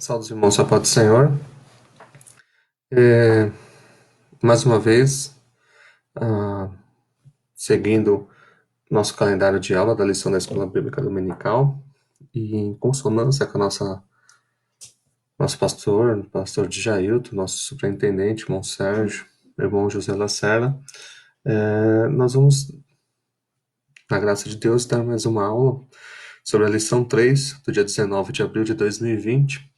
Salve, irmãos, a paz do Senhor. É, Mais uma vez, ah, seguindo nosso calendário de aula da lição da Escola Bíblica Dominical, e em consonância com nosso pastor Djailton, nosso superintendente, irmão Sérgio, irmão José Lacerda, nós vamos, na graça de Deus, dar mais uma aula sobre a lição 3, do dia 19 de abril de 2020.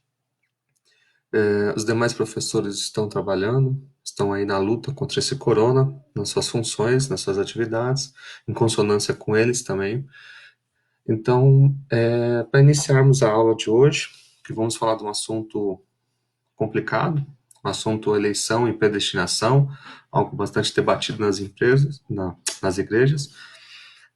Os demais professores estão trabalhando, estão aí na luta contra esse corona, nas suas funções, nas suas atividades, em consonância com eles também. Então, para iniciarmos a aula de hoje, que vamos falar de um assunto complicado, um assunto eleição e predestinação, algo bastante debatido nas igrejas.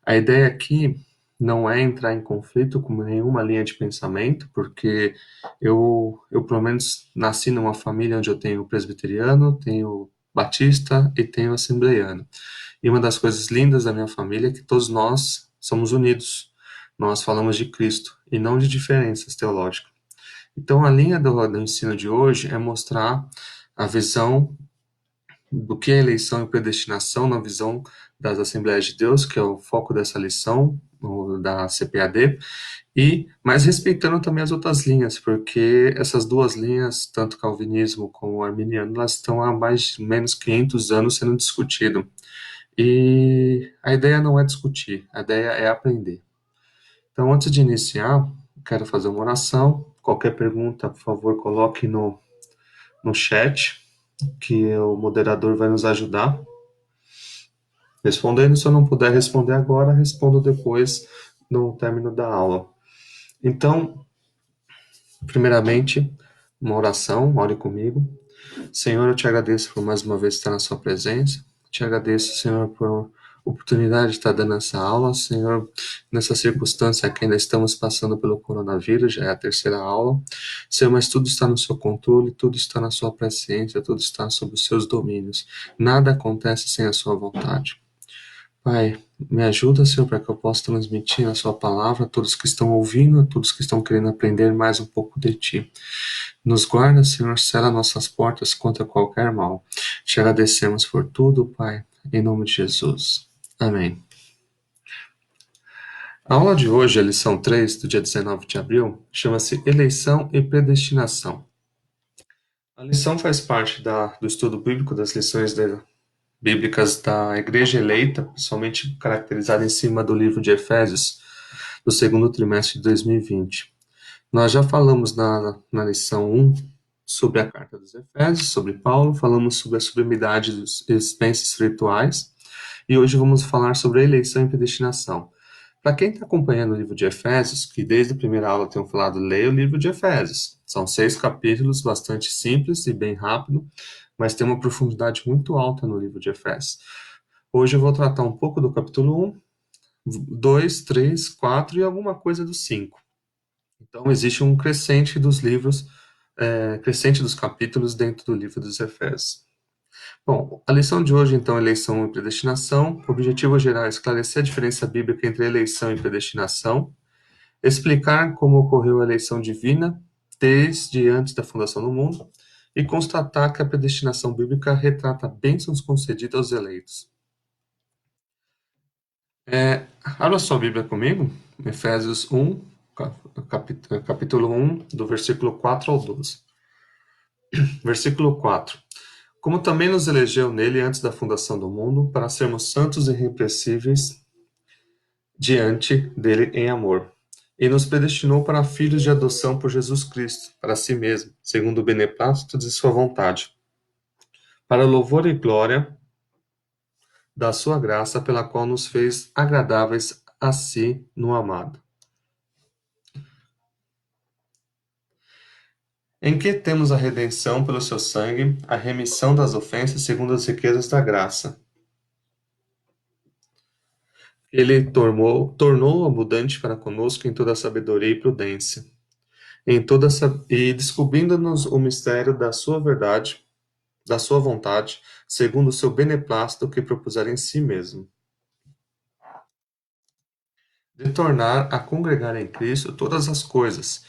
A ideia aqui não é entrar em conflito com nenhuma linha de pensamento, porque eu pelo menos nasci numa família onde eu tenho presbiteriano, tenho batista e tenho assembleiano. E uma das coisas lindas da minha família é que todos nós somos unidos. Nós falamos de Cristo e não de diferenças teológicas. Então, a linha do ensino de hoje é mostrar a visão do que é eleição e predestinação na visão das Assembleias de Deus, que é o foco dessa lição, da CPAD, mas respeitando também as outras linhas, porque essas duas linhas, tanto calvinismo como arminiano, elas estão há mais ou menos 500 anos sendo discutidas. E a ideia não é discutir, a ideia é aprender. Então, antes de iniciar, quero fazer uma oração. Qualquer pergunta, por favor, coloque no chat, que o moderador vai nos ajudar respondendo. Se eu não puder responder agora, respondo depois, no término da aula. Então, primeiramente, uma oração, ore comigo. Senhor, eu te agradeço por mais uma vez estar na sua presença. Te agradeço, Senhor, por oportunidade de estar dando essa aula. Senhor, nessa circunstância que ainda estamos passando pelo coronavírus, já é a terceira aula. Senhor, mas tudo está no seu controle, tudo está na sua presciência, tudo está sob os seus domínios. Nada acontece sem a sua vontade. Pai, me ajuda, Senhor, para que eu possa transmitir a sua palavra a todos que estão ouvindo, a todos que estão querendo aprender mais um pouco de ti. Nos guarda, Senhor, sela nossas portas contra qualquer mal. Te agradecemos por tudo, Pai, em nome de Jesus. Amém. A aula de hoje, a lição 3, do dia 19 de abril, chama-se Eleição e Predestinação. A lição faz parte do estudo bíblico das lições bíblicas da Igreja Eleita, somente caracterizada em cima do livro de Efésios, do segundo trimestre de 2020. Nós já falamos na lição 1 sobre a carta dos Efésios, sobre Paulo, falamos sobre a sublimidade dos bens espirituais, e hoje vamos falar sobre a eleição e predestinação. Para quem está acompanhando o livro de Efésios, que desde a primeira aula tenho falado, leia o livro de Efésios. São 6 capítulos, bastante simples e bem rápido, mas tem uma profundidade muito alta no livro de Efésios. Hoje eu vou tratar um pouco do capítulo 1, 2, 3, 4 e alguma coisa do 5. Então, existe um crescente dos livros, crescente dos capítulos dentro do livro dos Efésios. Bom, a lição de hoje, então, é eleição e predestinação. O objetivo geral é esclarecer a diferença bíblica entre eleição e predestinação, explicar como ocorreu a eleição divina desde antes da fundação do mundo e constatar que a predestinação bíblica retrata bênçãos concedidas aos eleitos. Abra sua Bíblia comigo, Efésios 1, capítulo 1, do versículo 4 ao 12. Versículo 4. Como também nos elegeu nele antes da fundação do mundo, para sermos santos e irrepreensíveis diante dele em amor, e nos predestinou para filhos de adoção por Jesus Cristo, para si mesmo, segundo o beneplácito de sua vontade, para louvor e glória da sua graça, pela qual nos fez agradáveis a si no amado. Em que temos a redenção pelo seu sangue, a remissão das ofensas segundo as riquezas da graça. Ele tornou abundante para conosco em toda sabedoria e prudência, e descobrindo-nos o mistério da sua verdade, da sua vontade, segundo o seu beneplácito que propuser em si mesmo, de tornar a congregar em Cristo todas as coisas,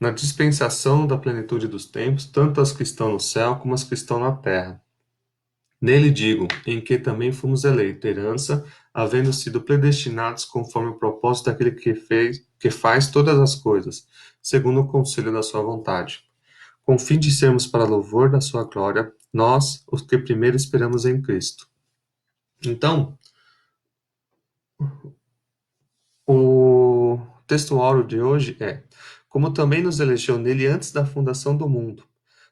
na dispensação da plenitude dos tempos, tanto as que estão no céu como as que estão na terra. Nele digo, em que também fomos eleitos, herança, havendo sido predestinados conforme o propósito daquele que faz todas as coisas, segundo o conselho da sua vontade, com o fim de sermos para louvor da sua glória, nós, os que primeiro esperamos em Cristo. Então, o texto áureo de hoje é: como também nos elegeu nele antes da fundação do mundo,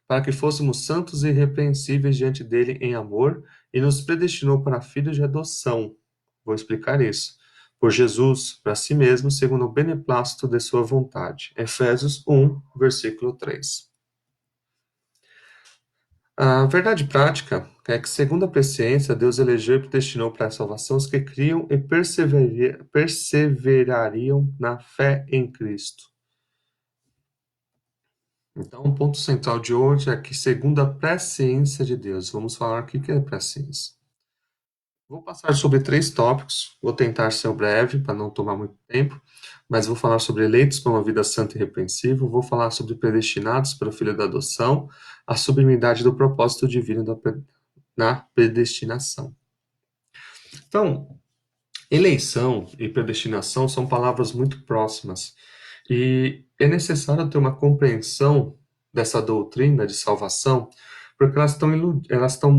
para que fôssemos santos e irrepreensíveis diante dele em amor, e nos predestinou para filhos de adoção. Vou explicar isso. Por Jesus, para si mesmo, segundo o beneplácito de sua vontade. Efésios 1, versículo 3. A verdade prática é que, segundo a presciência, Deus elegeu e predestinou para a salvação os que criam e perseverariam na fé em Cristo. Então, o ponto central de hoje é que, segundo a presciência de Deus, vamos falar o que é presciência. Vou passar sobre 3 tópicos, vou tentar ser breve para não tomar muito tempo, mas vou falar sobre eleitos para uma vida santa e repreensível, vou falar sobre predestinados para o filho da adoção, a sublimidade do propósito divino na predestinação. Então, eleição e predestinação são palavras muito próximas e é necessário ter uma compreensão dessa doutrina de salvação, porque elas estão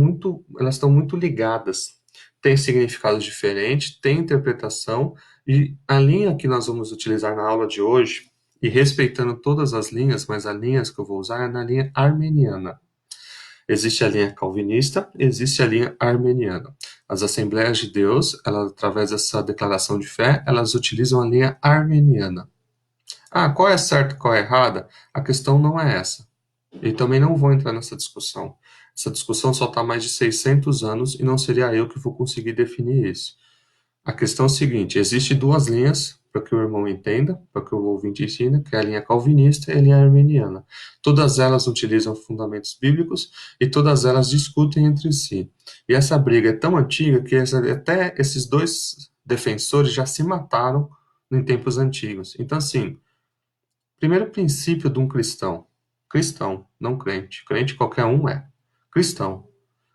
muito ligadas. Tem significados diferentes, tem interpretação, e a linha que nós vamos utilizar na aula de hoje, e respeitando todas as linhas, mas as linhas que eu vou usar é na linha armeniana. Existe a linha calvinista, existe a linha armeniana. As Assembleias de Deus, através dessa declaração de fé, elas utilizam a linha armeniana. Qual é certa e qual é errada? A questão não é essa. E também não vou entrar nessa discussão. Essa discussão só está há mais de 600 anos e não seria eu que vou conseguir definir isso. A questão é a seguinte: existem 2 linhas para que o irmão entenda, para que o ouvinte ensine, que é a linha calvinista e a linha armeniana. Todas elas utilizam fundamentos bíblicos e todas elas discutem entre si. E essa briga é tão antiga que até esses 2 defensores já se mataram em tempos antigos. Então, assim, primeiro princípio de um cristão, não crente. Crente qualquer um é. Cristão.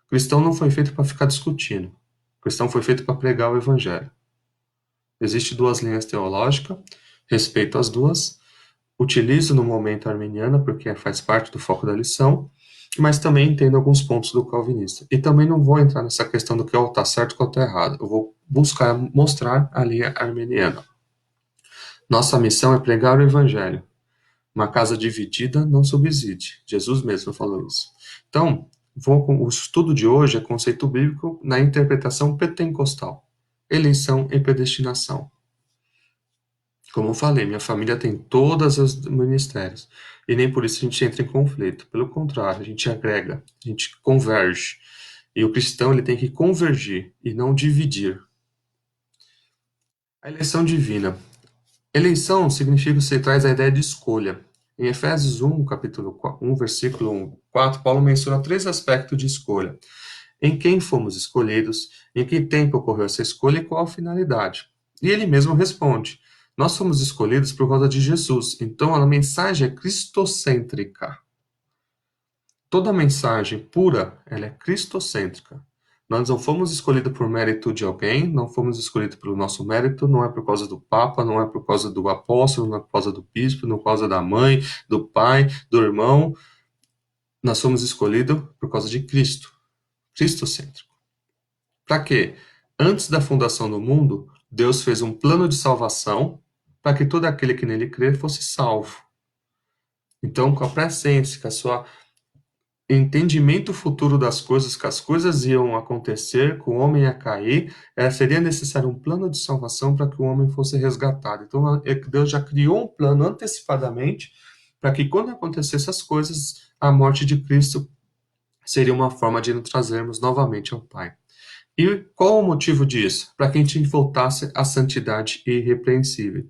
Cristão não foi feito para ficar discutindo. Cristão foi feito para pregar o evangelho. Existem 2 linhas teológicas, respeito as 2, utilizo no momento a arminiana porque faz parte do foco da lição, mas também entendo alguns pontos do calvinista. E também não vou entrar nessa questão do que está certo e o que está errado. Eu vou buscar mostrar a linha armeniana. Nossa missão é pregar o evangelho. Uma casa dividida não subsiste. Jesus mesmo falou isso. Então, o estudo de hoje é conceito bíblico na interpretação pentecostal. Eleição e predestinação. Como eu falei, minha família tem todos os ministérios. E nem por isso a gente entra em conflito. Pelo contrário, a gente agrega, a gente converge. E o cristão ele tem que convergir e não dividir. A eleição divina. Eleição significa que você traz a ideia de escolha. Em Efésios 1, capítulo 1, versículo 4, Paulo menciona 3 aspectos de escolha. Em quem fomos escolhidos, em que tempo ocorreu essa escolha e qual a finalidade. E ele mesmo responde: nós fomos escolhidos por causa de Jesus. Então a mensagem é cristocêntrica. Toda mensagem pura, ela é cristocêntrica. Nós não fomos escolhidos por mérito de alguém, não fomos escolhidos pelo nosso mérito, não é por causa do Papa, não é por causa do apóstolo, não é por causa do bispo, não é por causa da mãe, do pai, do irmão. Nós fomos escolhidos por causa de Cristo. Cristocêntrico. Para quê? Antes da fundação do mundo, Deus fez um plano de salvação para que todo aquele que nele crer fosse salvo. Então, com a presciência, com a sua entendimento futuro das coisas, que as coisas iam acontecer, que o homem ia cair, seria necessário um plano de salvação para que o homem fosse resgatado. Então, Deus já criou um plano antecipadamente para que quando acontecessem essas coisas, a morte de Cristo seria uma forma de nos trazermos novamente ao Pai. E qual o motivo disso? Para que a gente voltasse à santidade irrepreensível,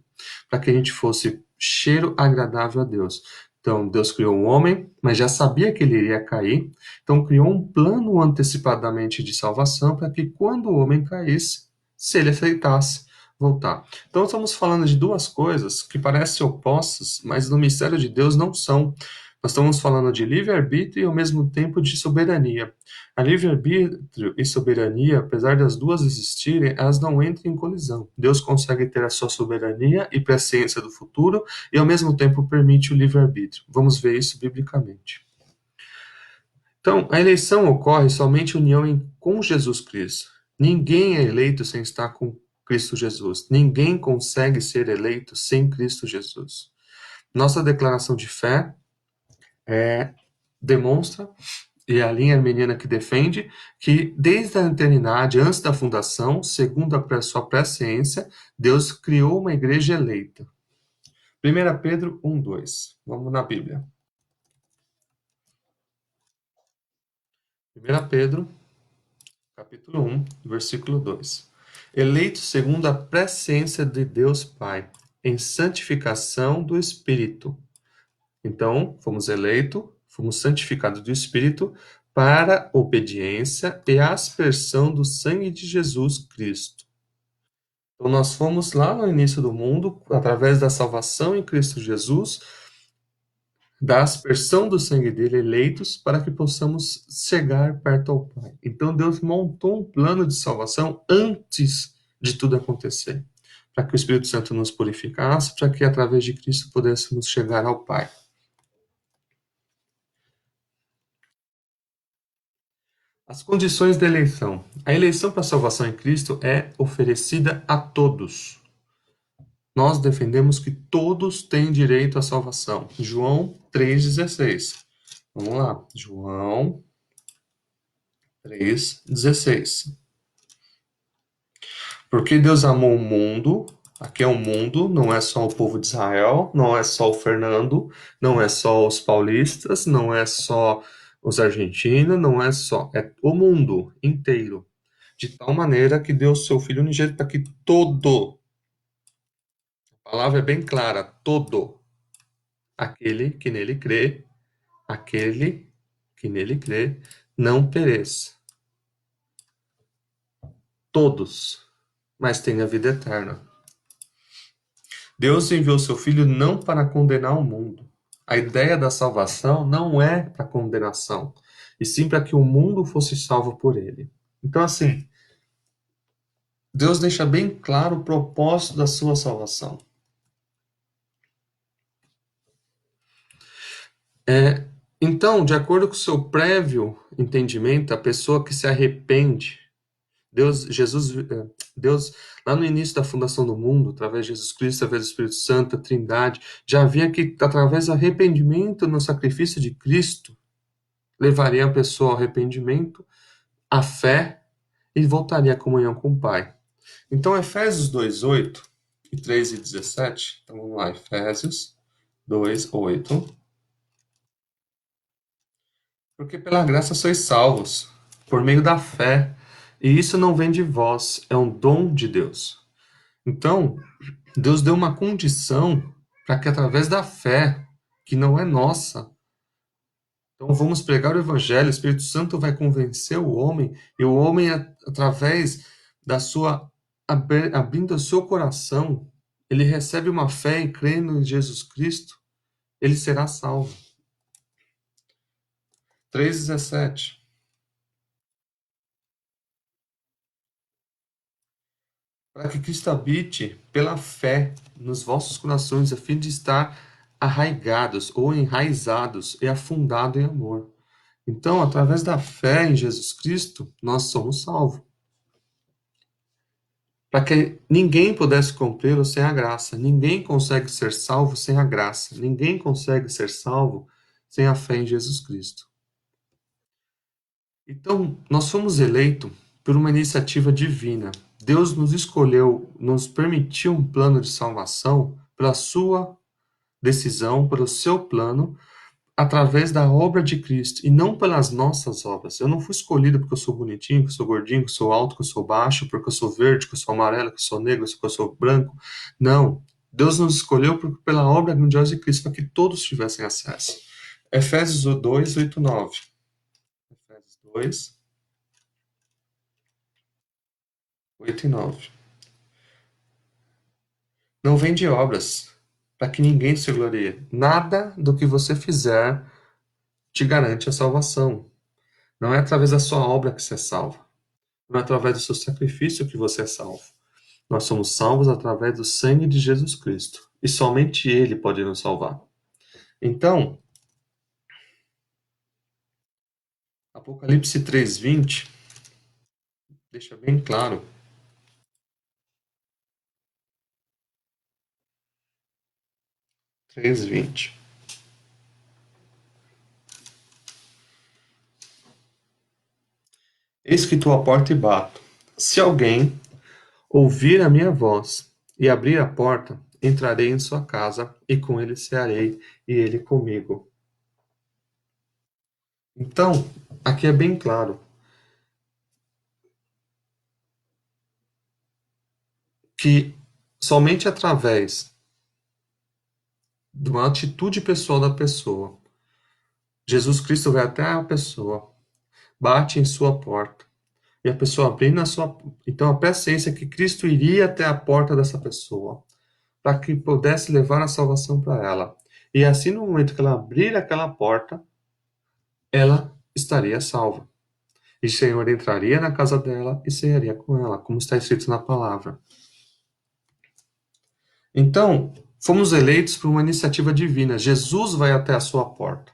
para que a gente fosse cheiro agradável a Deus. Então, Deus criou um homem, mas já sabia que ele iria cair, então criou um plano antecipadamente de salvação para que quando o homem caísse, se ele aceitasse, voltar. Então, estamos falando de duas coisas que parecem opostas, mas no mistério de Deus não são. Nós estamos falando de livre-arbítrio e, ao mesmo tempo, de soberania. A livre-arbítrio e soberania, apesar das duas existirem, elas não entram em colisão. Deus consegue ter a sua soberania e presciência do futuro e, ao mesmo tempo, permite o livre-arbítrio. Vamos ver isso biblicamente. Então, a eleição ocorre somente em união com Jesus Cristo. Ninguém é eleito sem estar com Cristo Jesus. Ninguém consegue ser eleito sem Cristo Jesus. Nossa declaração de fé demonstra, e é a linha armeniana que defende, que desde a eternidade, antes da fundação, segundo a sua presciência, Deus criou uma igreja eleita. 1 Pedro 1:2. Vamos na Bíblia. 1 Pedro, capítulo 1, versículo 2. Eleitos segundo a presciência de Deus Pai, em santificação do Espírito. Então, fomos eleitos, fomos santificados do Espírito para obediência e aspersão do sangue de Jesus Cristo. Então, nós fomos lá no início do mundo, através da salvação em Cristo Jesus, da aspersão do sangue dele, eleitos para que possamos chegar perto ao Pai. Então Deus montou um plano de salvação antes de tudo acontecer, para que o Espírito Santo nos purificasse, para que através de Cristo pudéssemos chegar ao Pai. As condições da eleição. A eleição para a salvação em Cristo é oferecida a todos. Nós defendemos que todos têm direito à salvação. João 3,16. Vamos lá. João 3,16. Porque Deus amou o mundo, aqui é o mundo, não é só o povo de Israel, não é só o Fernando, não é só os paulistas, não é só os argentinos, não é só, é o mundo inteiro. De tal maneira que deu seu Filho unigênito para que todo, a palavra é bem clara, todo aquele que nele crê, não pereça. Todos, mas tenha vida eterna. Deus enviou seu Filho não para condenar o mundo. A ideia da salvação não é para condenação, e sim para que o mundo fosse salvo por ele. Então, assim, Deus deixa bem claro o propósito da sua salvação. Então, de acordo com o seu prévio entendimento, a pessoa que se arrepende, Deus, lá no início da fundação do mundo, através de Jesus Cristo, através do Espírito Santo, a Trindade, já havia que, através do arrependimento no sacrifício de Cristo, levaria a pessoa ao arrependimento, à fé e voltaria à comunhão com o Pai. Então, Efésios 2:8 e 3:17, então vamos lá, Efésios 2:8. Porque pela graça sois salvos, por meio da fé, e isso não vem de vós, é um dom de Deus. Então, Deus deu uma condição para que através da fé, que não é nossa, então vamos pregar o evangelho, o Espírito Santo vai convencer o homem, e o homem, através da sua, abrindo o seu coração, ele recebe uma fé e crendo em Jesus Cristo, ele será salvo. 3:17. Para que Cristo habite pela fé nos vossos corações, a fim de estar arraigados ou enraizados e afundados em amor. Então, através da fé em Jesus Cristo, nós somos salvos. Para que ninguém pudesse cumpri-lo sem a graça. Ninguém consegue ser salvo sem a graça. Ninguém consegue ser salvo sem a fé em Jesus Cristo. Então, nós fomos eleitos por uma iniciativa divina. Deus nos escolheu, nos permitiu um plano de salvação pela sua decisão, pelo seu plano, através da obra de Cristo e não pelas nossas obras. Eu não fui escolhido porque eu sou bonitinho, que eu sou gordinho, que eu sou alto, que eu sou baixo, porque eu sou verde, que eu sou amarelo, que eu sou negro, que eu sou branco. Não. Deus nos escolheu pela obra grandiosa de Cristo para que todos tivessem acesso. Efésios 2:8-9. Efésios 2, 8 e 9. não vem de obras, para que ninguém se glorie. Nada do que você fizer te garante a salvação. Não é através da sua obra que você é salvo. Não é através do seu sacrifício que você é salvo. Nós somos salvos através do sangue de Jesus Cristo. E somente Ele pode nos salvar. Então, Apocalipse 3:20 deixa bem claro. 3:20. Eis que estou à porta e bato. Se alguém ouvir a minha voz e abrir a porta, entrarei em sua casa e com ele cearei e ele comigo. Então, aqui é bem claro que somente através de uma atitude pessoal da pessoa, Jesus Cristo vai até a pessoa, bate em sua porta, e a pessoa abrir na sua. Então, a presciência é que Cristo iria até a porta dessa pessoa, para que pudesse levar a salvação para ela. E assim, no momento que ela abrir aquela porta, ela estaria salva. E o Senhor entraria na casa dela e cearia com ela, como está escrito na palavra. Então, fomos eleitos por uma iniciativa divina. Jesus vai até a sua porta.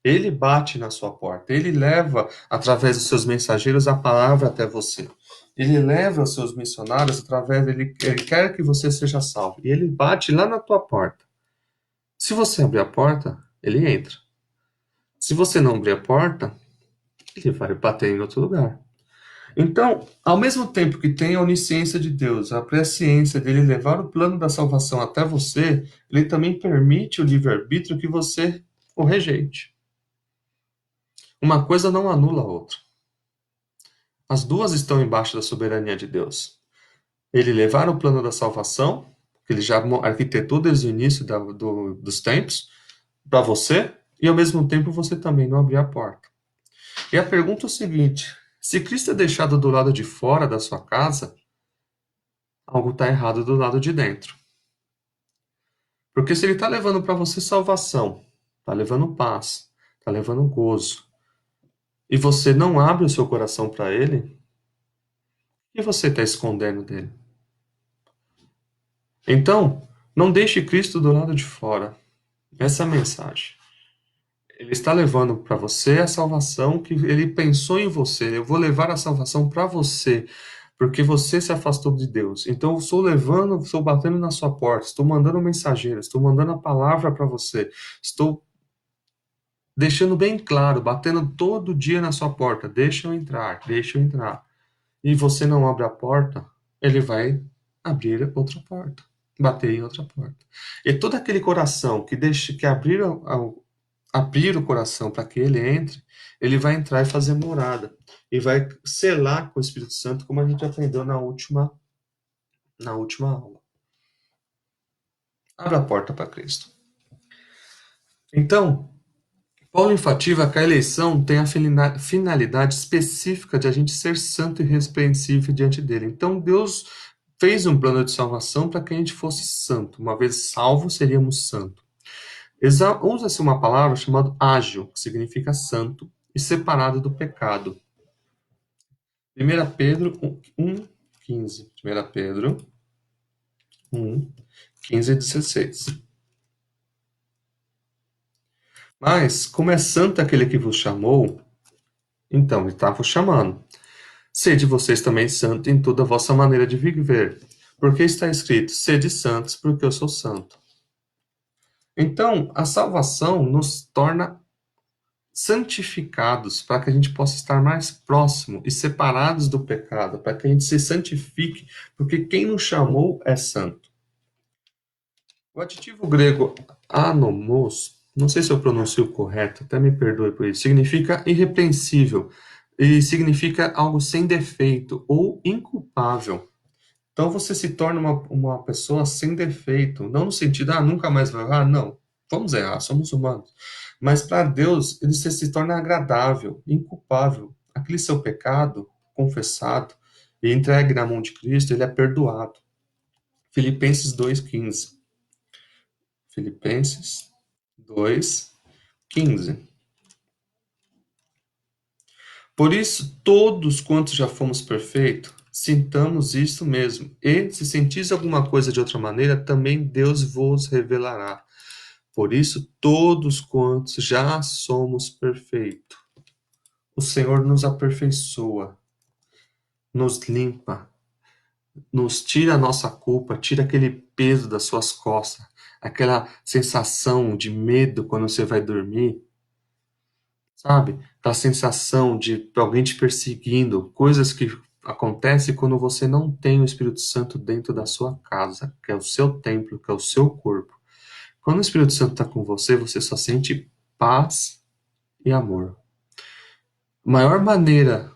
Ele bate na sua porta. Ele leva, através dos seus mensageiros, a palavra até você. Ele leva os seus missionários através. Ele quer que você seja salvo. E ele bate lá na tua porta. Se você abrir a porta, ele entra. Se você não abrir a porta, ele vai bater em outro lugar. Então, ao mesmo tempo que tem a onisciência de Deus, a presciência dele levar o plano da salvação até você, ele também permite o livre-arbítrio que você o rejeite. Uma coisa não anula a outra. As duas estão embaixo da soberania de Deus. Ele levar o plano da salvação, que ele já arquitetou desde o início dos tempos, para você, e ao mesmo tempo você também não abrir a porta. E a pergunta é o seguinte: se Cristo é deixado do lado de fora da sua casa, algo está errado do lado de dentro. Porque se ele está levando para você salvação, está levando paz, está levando gozo, e você não abre o seu coração para ele, o que você está escondendo dele? Então, não deixe Cristo do lado de fora. Essa é a mensagem. Ele está levando para você a salvação que ele pensou em você. Eu vou levar a salvação para você, porque você se afastou de Deus. Então, eu estou levando, estou batendo na sua porta, estou mandando mensageiros, estou mandando a palavra para você, estou deixando bem claro, batendo todo dia na sua porta. Deixa eu entrar, deixa eu entrar. E você não abre a porta, ele vai abrir outra porta, bater em outra porta. E todo aquele coração que deixa que abrir o coração para que ele entre, ele vai entrar e fazer morada. E vai selar com o Espírito Santo, como a gente aprendeu na última aula. Abra a porta para Cristo. Então, Paulo enfatiza que a eleição tem a finalidade específica de a gente ser santo e irrepreensível diante dele. Então, Deus fez um plano de salvação para que a gente fosse santo. Uma vez salvo, seríamos santo. Usa-se uma palavra chamada ágil, que significa santo e separado do pecado. 1 Pedro 1:15. 1 Pedro 1:15 e 16. Mas, como é santo aquele que vos chamou, então ele está vos chamando. Sede vocês também santos em toda a vossa maneira de viver, porque está escrito: sede santos, porque eu sou santo. Então, a salvação nos torna santificados para que a gente possa estar mais próximo e separados do pecado, para que a gente se santifique, porque quem nos chamou é santo. O aditivo grego anomos, não sei se eu pronuncio correto, até me perdoe por isso, significa irrepreensível e significa algo sem defeito ou inculpável. Então você se torna uma pessoa sem defeito, não no sentido, nunca mais vai errar, não. Vamos errar, somos humanos. Mas para Deus, ele se torna agradável, inculpável. Aquele seu pecado confessado e entregue na mão de Cristo, ele é perdoado. Filipenses 2,15. Filipenses 2,15. Por isso, todos quantos já fomos perfeitos, sintamos isso mesmo. E, se sentis alguma coisa de outra maneira, também Deus vos revelará. Por isso, todos quantos já somos perfeitos, o Senhor nos aperfeiçoa, nos limpa, nos tira a nossa culpa, tira aquele peso das suas costas, aquela sensação de medo quando você vai dormir, sabe? Aquela sensação de alguém te perseguindo, coisas que acontecem quando você não tem o Espírito Santo dentro da sua casa, que é o seu templo, que é o seu corpo. Quando o Espírito Santo está com você, você só sente paz e amor. A maior maneira,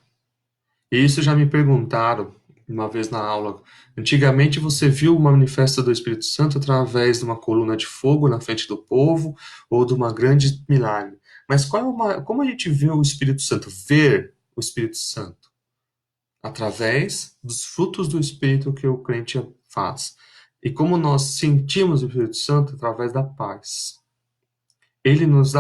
e isso já me perguntaram uma vez na aula, antigamente você viu o manifesto do Espírito Santo através de uma coluna de fogo na frente do povo ou de uma grande milagre. Mas como a gente vê o Espírito Santo? Ver o Espírito Santo através dos frutos do Espírito que o crente faz. E como nós sentimos o Espírito Santo através da paz. Ele nos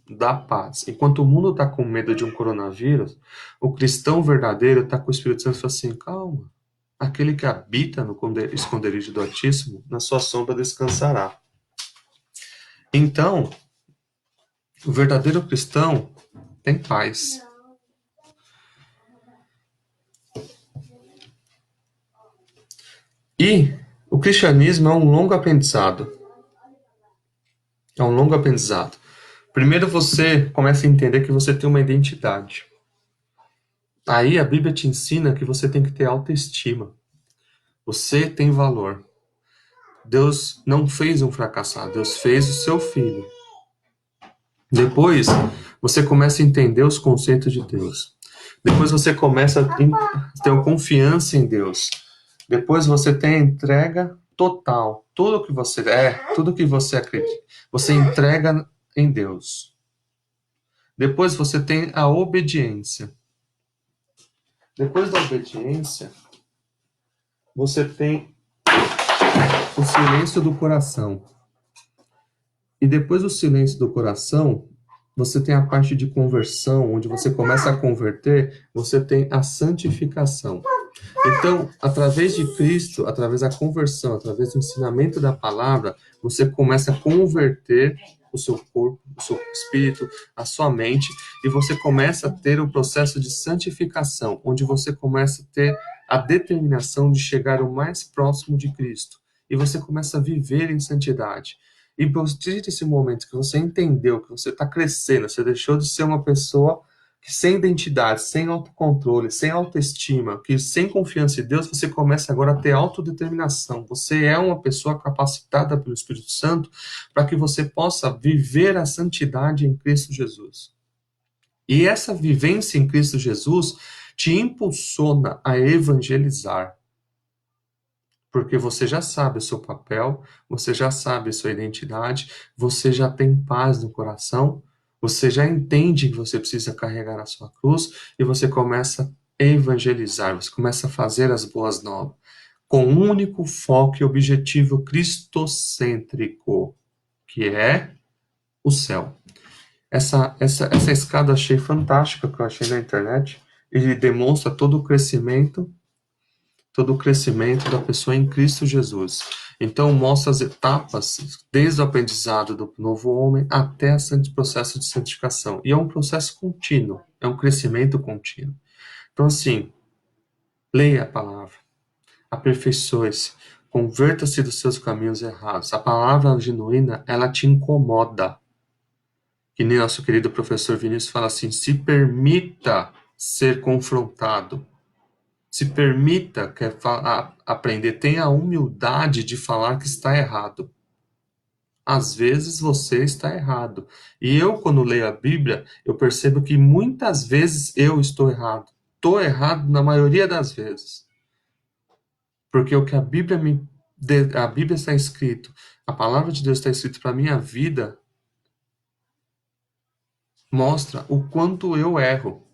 dá paz. Enquanto o mundo está com medo de um coronavírus, o cristão verdadeiro está com o Espírito Santo e fala assim: calma. Aquele que habita no esconderijo do Altíssimo, na sua sombra descansará. Então, o verdadeiro cristão tem paz. E o cristianismo é um longo aprendizado. É um longo aprendizado. Primeiro você começa a entender que você tem uma identidade. Aí a Bíblia te ensina que você tem que ter autoestima. Você tem valor. Deus não fez um fracassado, Deus fez o seu filho. Depois, você começa a entender os conceitos de Deus. Depois você começa a ter uma confiança em Deus. Depois você tem a entrega total. Tudo que você é, tudo que você acredita, você entrega em Deus. Depois você tem a obediência. Depois da obediência, você tem o silêncio do coração. E depois do silêncio do coração, você tem a parte de conversão, onde você começa a converter, você tem a santificação. Então, através de Cristo, através da conversão, através do ensinamento da palavra, você começa a converter o seu corpo, o seu espírito, a sua mente, e você começa a ter o processo de santificação, onde você começa a ter a determinação de chegar o mais próximo de Cristo. E você começa a viver em santidade. E a partir desse momento que você entendeu que você está crescendo, você deixou de ser uma pessoa que sem identidade, sem autocontrole, sem autoestima, que sem confiança em Deus, você começa agora a ter autodeterminação. Você é uma pessoa capacitada pelo Espírito Santo para que você possa viver a santidade em Cristo Jesus. E essa vivência em Cristo Jesus te impulsiona a evangelizar. Porque você já sabe o seu papel, você já sabe a sua identidade, você já tem paz no coração, você já entende que você precisa carregar a sua cruz e você começa a evangelizar, você começa a fazer as boas novas, com um único foco e objetivo cristocêntrico, que é o céu. Essa escada eu achei fantástica, que eu achei na internet, ele demonstra todo o crescimento da pessoa em Cristo Jesus. Então, mostra as etapas, desde o aprendizado do novo homem até o processo de santificação. E é um processo contínuo, é um crescimento contínuo. Então, assim, leia a palavra, aperfeiçoe-se, converta-se dos seus caminhos errados. A palavra genuína, ela te incomoda. Que nem nosso querido professor Vinícius fala assim, se permita ser confrontado. Se permita aprender, tenha a humildade de falar que está errado. Às vezes você está errado. E eu, quando leio a Bíblia, eu percebo que muitas vezes eu estou errado. Estou errado na maioria das vezes. Porque o que a Bíblia está escrito, a palavra de Deus está escrito para a minha vida, mostra o quanto eu erro.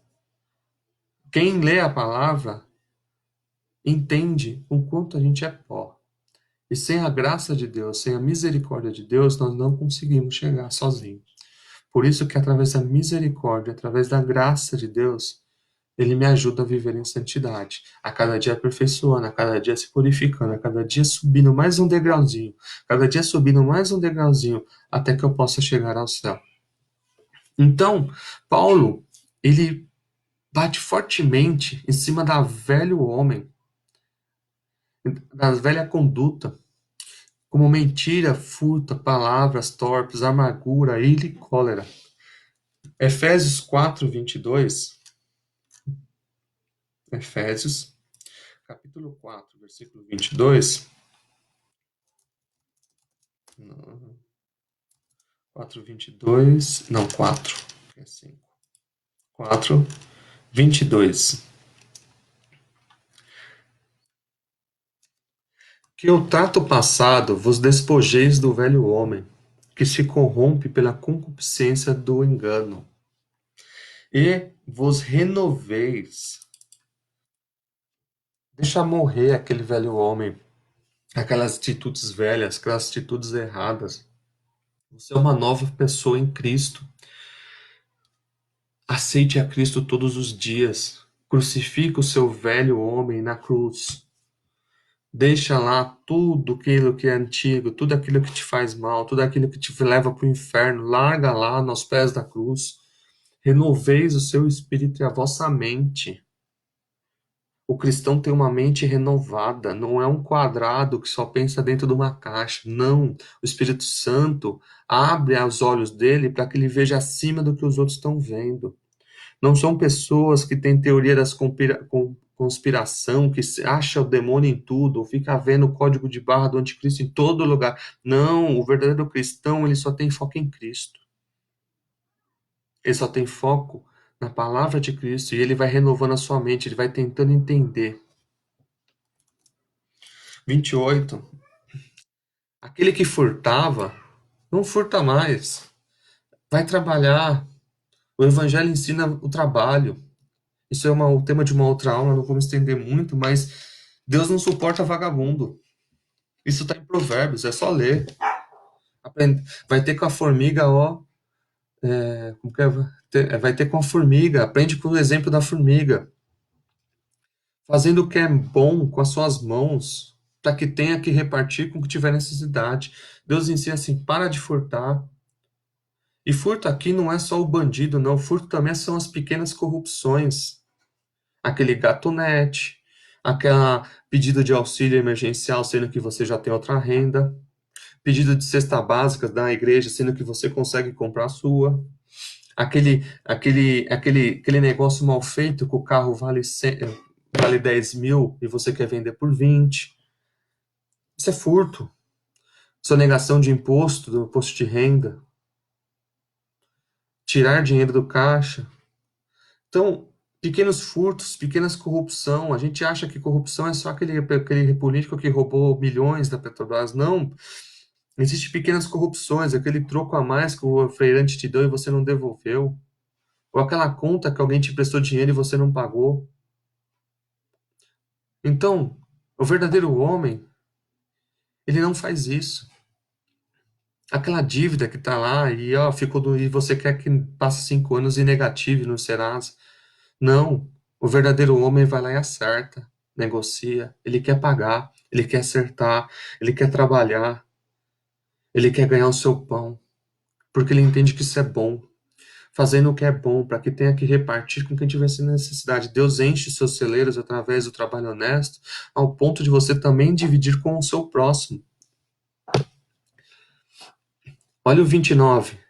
Quem lê a palavra entende o quanto a gente é pó. E sem a graça de Deus, sem a misericórdia de Deus, nós não conseguimos chegar sozinhos. Por isso que através da misericórdia, através da graça de Deus, ele me ajuda a viver em santidade, a cada dia aperfeiçoando, a cada dia se purificando, a cada dia subindo mais um degrauzinho, cada dia subindo mais um degrauzinho, até que eu possa chegar ao céu. Então, Paulo, ele bate fortemente em cima da velho homem, da velha conduta, como mentira, furto, palavras torpes, amargura, ira e cólera. Efésios 4:22. Efésios, capítulo 4, versículo 22. Não, 4:22. Não, 4. É 5. 4:22. Que o trato passado vos despojeis do velho homem, que se corrompe pela concupiscência do engano, e vos renoveis. Deixa morrer aquele velho homem, aquelas atitudes velhas, aquelas atitudes erradas. Você é uma nova pessoa em Cristo. Aceite a Cristo todos os dias. Crucifica o seu velho homem na cruz. Deixa lá tudo aquilo que é antigo, tudo aquilo que te faz mal, tudo aquilo que te leva para o inferno. Larga lá nos pés da cruz. Renoveis o seu espírito e a vossa mente. O cristão tem uma mente renovada, não é um quadrado que só pensa dentro de uma caixa. Não. O Espírito Santo abre os olhos dele para que ele veja acima do que os outros estão vendo. Não são pessoas que têm teoria das conspiração, que acha o demônio em tudo, ou fica vendo o código de barra do anticristo em todo lugar. Não, o verdadeiro cristão, ele só tem foco em Cristo. Ele só tem foco na palavra de Cristo e ele vai renovando a sua mente, ele vai tentando entender. 28. Aquele que furtava, não furta mais. Vai trabalhar. O evangelho ensina o trabalho. Isso é o tema de uma outra aula, não vou me estender muito, mas Deus não suporta vagabundo. Isso está em Provérbios, é só ler. Vai ter com a formiga, ó. Como que é? Vai ter com a formiga. Aprende com o exemplo da formiga. Fazendo o que é bom com as suas mãos, para que tenha que repartir com o que tiver necessidade. Deus ensina assim: para de furtar. E furto aqui não é só o bandido, não. Furto também são as pequenas corrupções. Aquele gatonete, aquela pedido de auxílio emergencial, sendo que você já tem outra renda. Pedido de cesta básica da igreja, sendo que você consegue comprar a sua. Aquele negócio mal feito que o carro vale 10 mil e você quer vender por 20. Isso é furto. Sonegação de imposto, do imposto de renda. Tirar dinheiro do caixa. Então, pequenos furtos, pequenas corrupção. A gente acha que corrupção é só aquele político que roubou milhões da Petrobras. Não. Existem pequenas corrupções, aquele troco a mais que o feirante te deu e você não devolveu. Ou aquela conta que alguém te prestou dinheiro e você não pagou. Então, o verdadeiro homem, ele não faz isso. Aquela dívida que está lá e ó, e você quer que passe 5 anos e negative no Serasa. Não. O verdadeiro homem vai lá e acerta, negocia. Ele quer pagar, ele quer acertar, ele quer trabalhar, ele quer ganhar o seu pão, porque ele entende que isso é bom. Fazendo o que é bom, para que tenha que repartir com quem tiver necessidade. Deus enche seus celeiros através do trabalho honesto, ao ponto de você também dividir com o seu próximo. Olha o 29.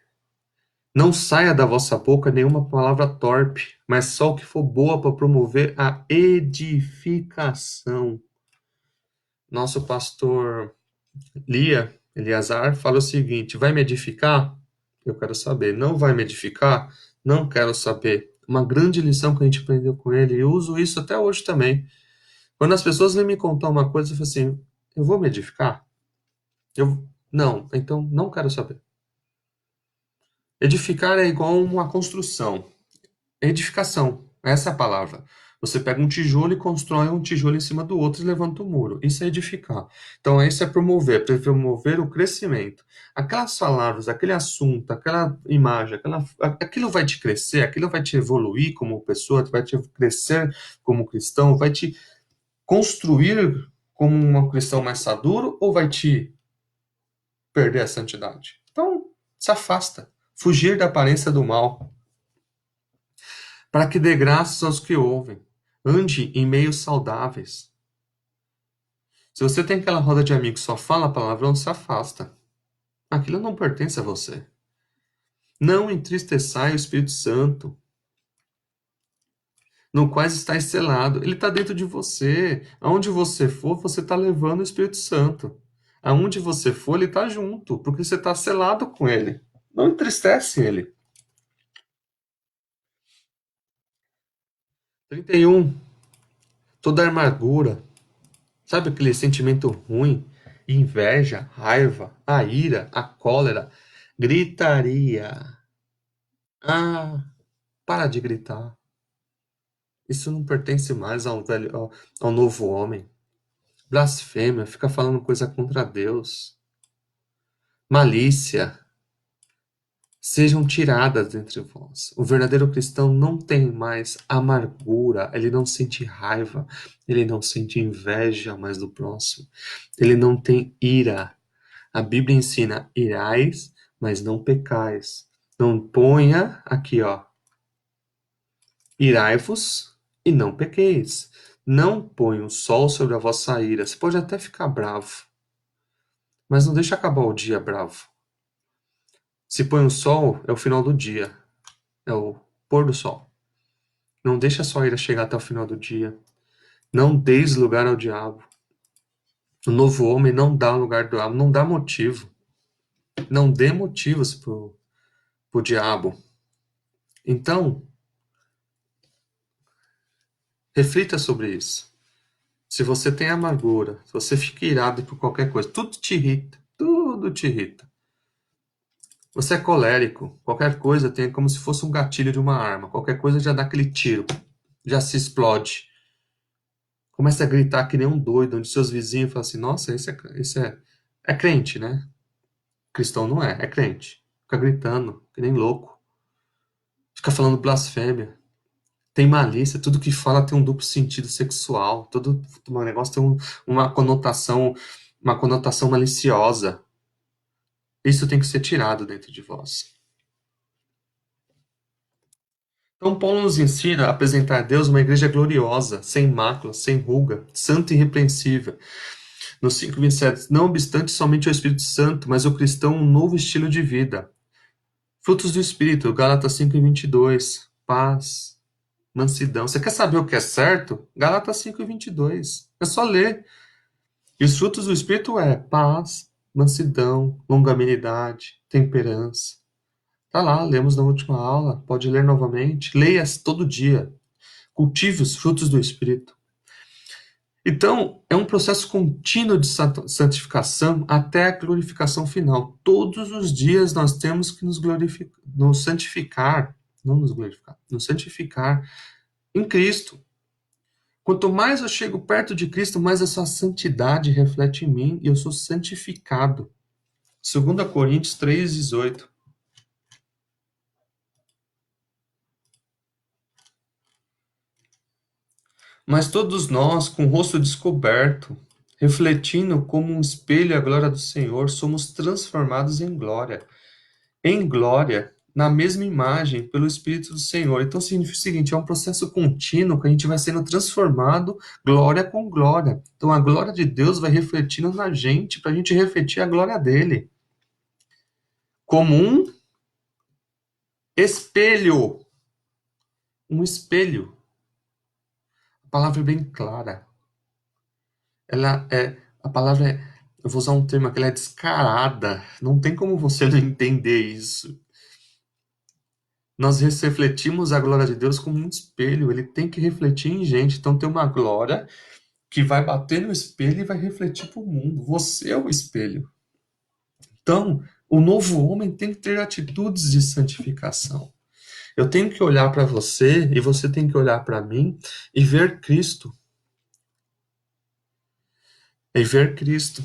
Não saia da vossa boca nenhuma palavra torpe, mas só o que for boa para promover a edificação. Nosso pastor Eliazar, fala o seguinte: vai me edificar? Eu quero saber. Não vai me edificar? Não quero saber. Uma grande lição que a gente aprendeu com ele, e eu uso isso até hoje também. Quando as pessoas vêm me contar uma coisa, eu falo assim: eu vou me edificar? Não, então não quero saber. Edificar é igual uma construção. Edificação, essa é a palavra. Você pega um tijolo e constrói um tijolo em cima do outro e levanta o muro. Isso é edificar. Então, isso é promover o crescimento. Aquelas palavras, aquele assunto, aquela imagem, aquilo vai te crescer, aquilo vai te evoluir como pessoa, vai te crescer como cristão, vai te construir como um cristão mais maduro ou vai te perder a santidade? Então, se afasta. Fugir da aparência do mal, para que dê graças aos que ouvem. Ande em meios saudáveis. Se você tem aquela roda de amigos que só fala palavrão, se afasta. Aquilo não pertence a você. Não entristeçai o Espírito Santo, no qual está selado. Ele está dentro de você. Aonde você for, você está levando o Espírito Santo. Aonde você for, ele está junto, porque você está selado com ele. Não entristece ele. 31. Toda amargura, sabe aquele sentimento ruim? Inveja, raiva, a ira, a cólera, gritaria. Ah, para de gritar. Isso não pertence mais ao novo homem. Blasfêmia, fica falando coisa contra Deus. Malícia, sejam tiradas dentre vós. O verdadeiro cristão não tem mais amargura, ele não sente raiva, ele não sente inveja mais do próximo, ele não tem ira. A Bíblia ensina: irais, mas não pecais. Não ponha aqui, ó. Irai-vos e não pequeis. Não ponha o sol sobre a vossa ira. Você pode até ficar bravo, mas não deixa acabar o dia bravo. Se põe o sol, é o final do dia. É o pôr do sol. Não deixa a sua ira chegar até o final do dia. Não deis lugar ao diabo. O novo homem não dá lugar do diabo, não dá motivo. Não dê motivos pro diabo. Então, reflita sobre isso. Se você tem amargura, se você fica irado por qualquer coisa, tudo te irrita, tudo te irrita. Você é colérico, qualquer coisa tem como se fosse um gatilho de uma arma, qualquer coisa já dá aquele tiro, já se explode. Começa a gritar que nem um doido, onde seus vizinhos falam assim: nossa, esse é crente, né? Cristão não é crente. Fica gritando, que nem louco. Fica falando blasfêmia. Tem malícia, tudo que fala tem um duplo sentido sexual, todo o negócio tem uma conotação maliciosa. Isso tem que ser tirado dentro de vós. Então, Paulo nos ensina a apresentar a Deus uma igreja gloriosa, sem mácula, sem ruga, santa e irrepreensível. No 5:27, não obstante somente o Espírito Santo, mas o cristão um novo estilo de vida. Frutos do Espírito, Gálatas 5:22, paz, mansidão. Você quer saber o que é certo? Gálatas 5:22. É só ler. E os frutos do Espírito é paz, mansidão, longanimidade, temperança. Tá lá, lemos na última aula, pode ler novamente. Leia todo dia. Cultive os frutos do Espírito. Então, é um processo contínuo de santificação até a glorificação final. Todos os dias nós temos que nos santificar, não nos glorificar, nos santificar em Cristo. Quanto mais eu chego perto de Cristo, mais a sua santidade reflete em mim e eu sou santificado. 2 Coríntios 3:18. Mas todos nós, com o rosto descoberto, refletindo como um espelho a glória do Senhor, somos transformados em glória, na mesma imagem, pelo Espírito do Senhor. Então significa o seguinte: é um processo contínuo que a gente vai sendo transformado glória com glória. Então a glória de Deus vai refletindo na gente, para a gente refletir a glória dele. Como um espelho. Um espelho. A palavra é bem clara. A palavra eu vou usar um termo que ela é descarada. Não tem como você não entender isso. Nós refletimos a glória de Deus como um espelho. Ele tem que refletir em gente. Então tem uma glória que vai bater no espelho e vai refletir para o mundo. Você é o espelho. Então, o novo homem tem que ter atitudes de santificação. Eu tenho que olhar para você e você tem que olhar para mim e ver Cristo. E ver Cristo.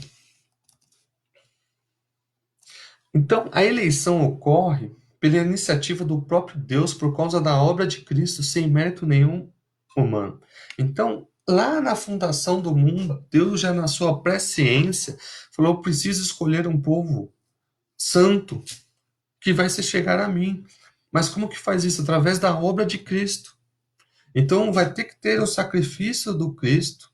Então, a eleição ocorre pela iniciativa do próprio Deus por causa da obra de Cristo, sem mérito nenhum humano. Então, lá na fundação do mundo, Deus já na sua presciência falou: "Eu preciso escolher um povo santo que vai se chegar a mim". Mas como que faz isso? Através da obra de Cristo. Então, vai ter que ter o sacrifício do Cristo,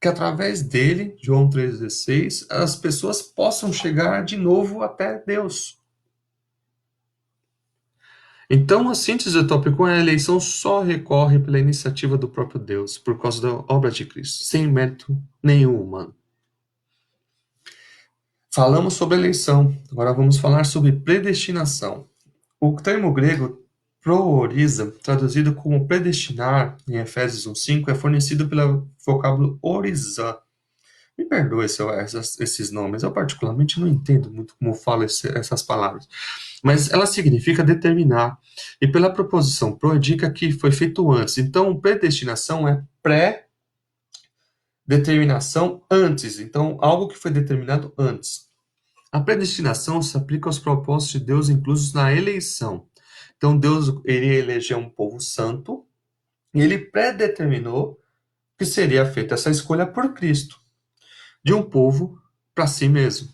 que através dele, João 3,16, as pessoas possam chegar de novo até Deus. Então, a síntese do tópico é: a eleição só recorre pela iniciativa do próprio Deus, por causa da obra de Cristo, sem mérito nenhum humano. Falamos sobre eleição, agora vamos falar sobre predestinação. O termo grego prooriza, traduzido como predestinar em Efésios 1,5, é fornecido pelo vocábulo orizá. Me perdoe se eu esses nomes, eu particularmente não entendo muito como falo essas palavras, mas ela significa determinar, e pela proposição pro indica que foi feito antes. Então, predestinação é pré-determinação antes, então algo que foi determinado antes. A predestinação se aplica aos propósitos de Deus inclusos na eleição. Então, Deus iria eleger um povo santo, e ele predeterminou que seria feita essa escolha por Cristo, de um povo para si mesmo.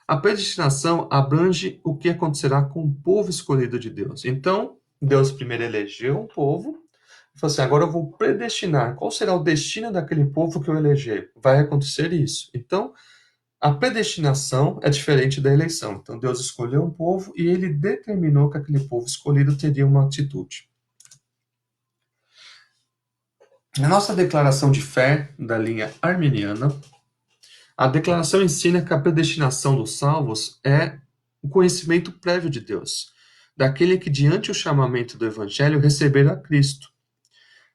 A predestinação abrange o que acontecerá com o povo escolhido de Deus. Então, Deus primeiro elegeu um povo e falou assim: agora eu vou predestinar. Qual será o destino daquele povo que eu eleger? Vai acontecer isso. Então, a predestinação é diferente da eleição. Então, Deus escolheu um povo e ele determinou que aquele povo escolhido teria uma atitude. Na nossa declaração de fé, da linha arminiana, a declaração ensina que a predestinação dos salvos é o conhecimento prévio de Deus, daquele que, diante o chamamento do Evangelho, receberam a Cristo,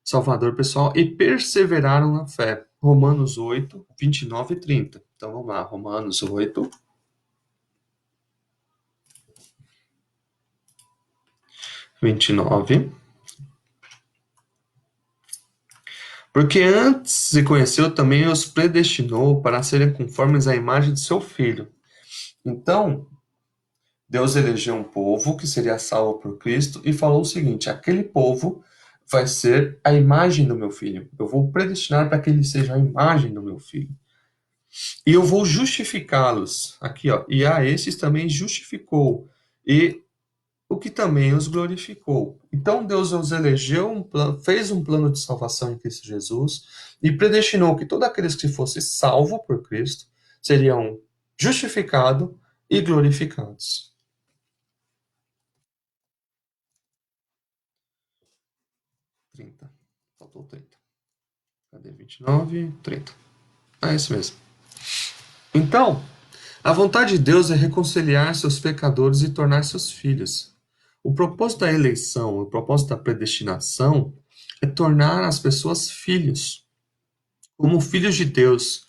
Salvador pessoal, e perseveraram na fé. Romanos 8, 29 e 30. Então vamos lá, Romanos 8, 29. Porque antes se conheceu, também os predestinou para serem conformes à imagem de seu Filho. Então, Deus elegeu um povo que seria salvo por Cristo e falou o seguinte: aquele povo vai ser a imagem do meu filho. Eu vou predestinar para que ele seja a imagem do meu filho. E eu vou justificá-los. Aqui, ó. E a esses também justificou. E o que também os glorificou. Então Deus os elegeu, fez um plano de salvação em Cristo Jesus e predestinou que todos aqueles que fossem salvos por Cristo seriam justificados e glorificados. 30. Faltou 30. Cadê 29? 30. É isso mesmo. Então, a vontade de Deus é reconciliar seus pecadores e tornar seus filhos. O propósito da eleição, o propósito da predestinação é tornar as pessoas filhos, como filhos de Deus,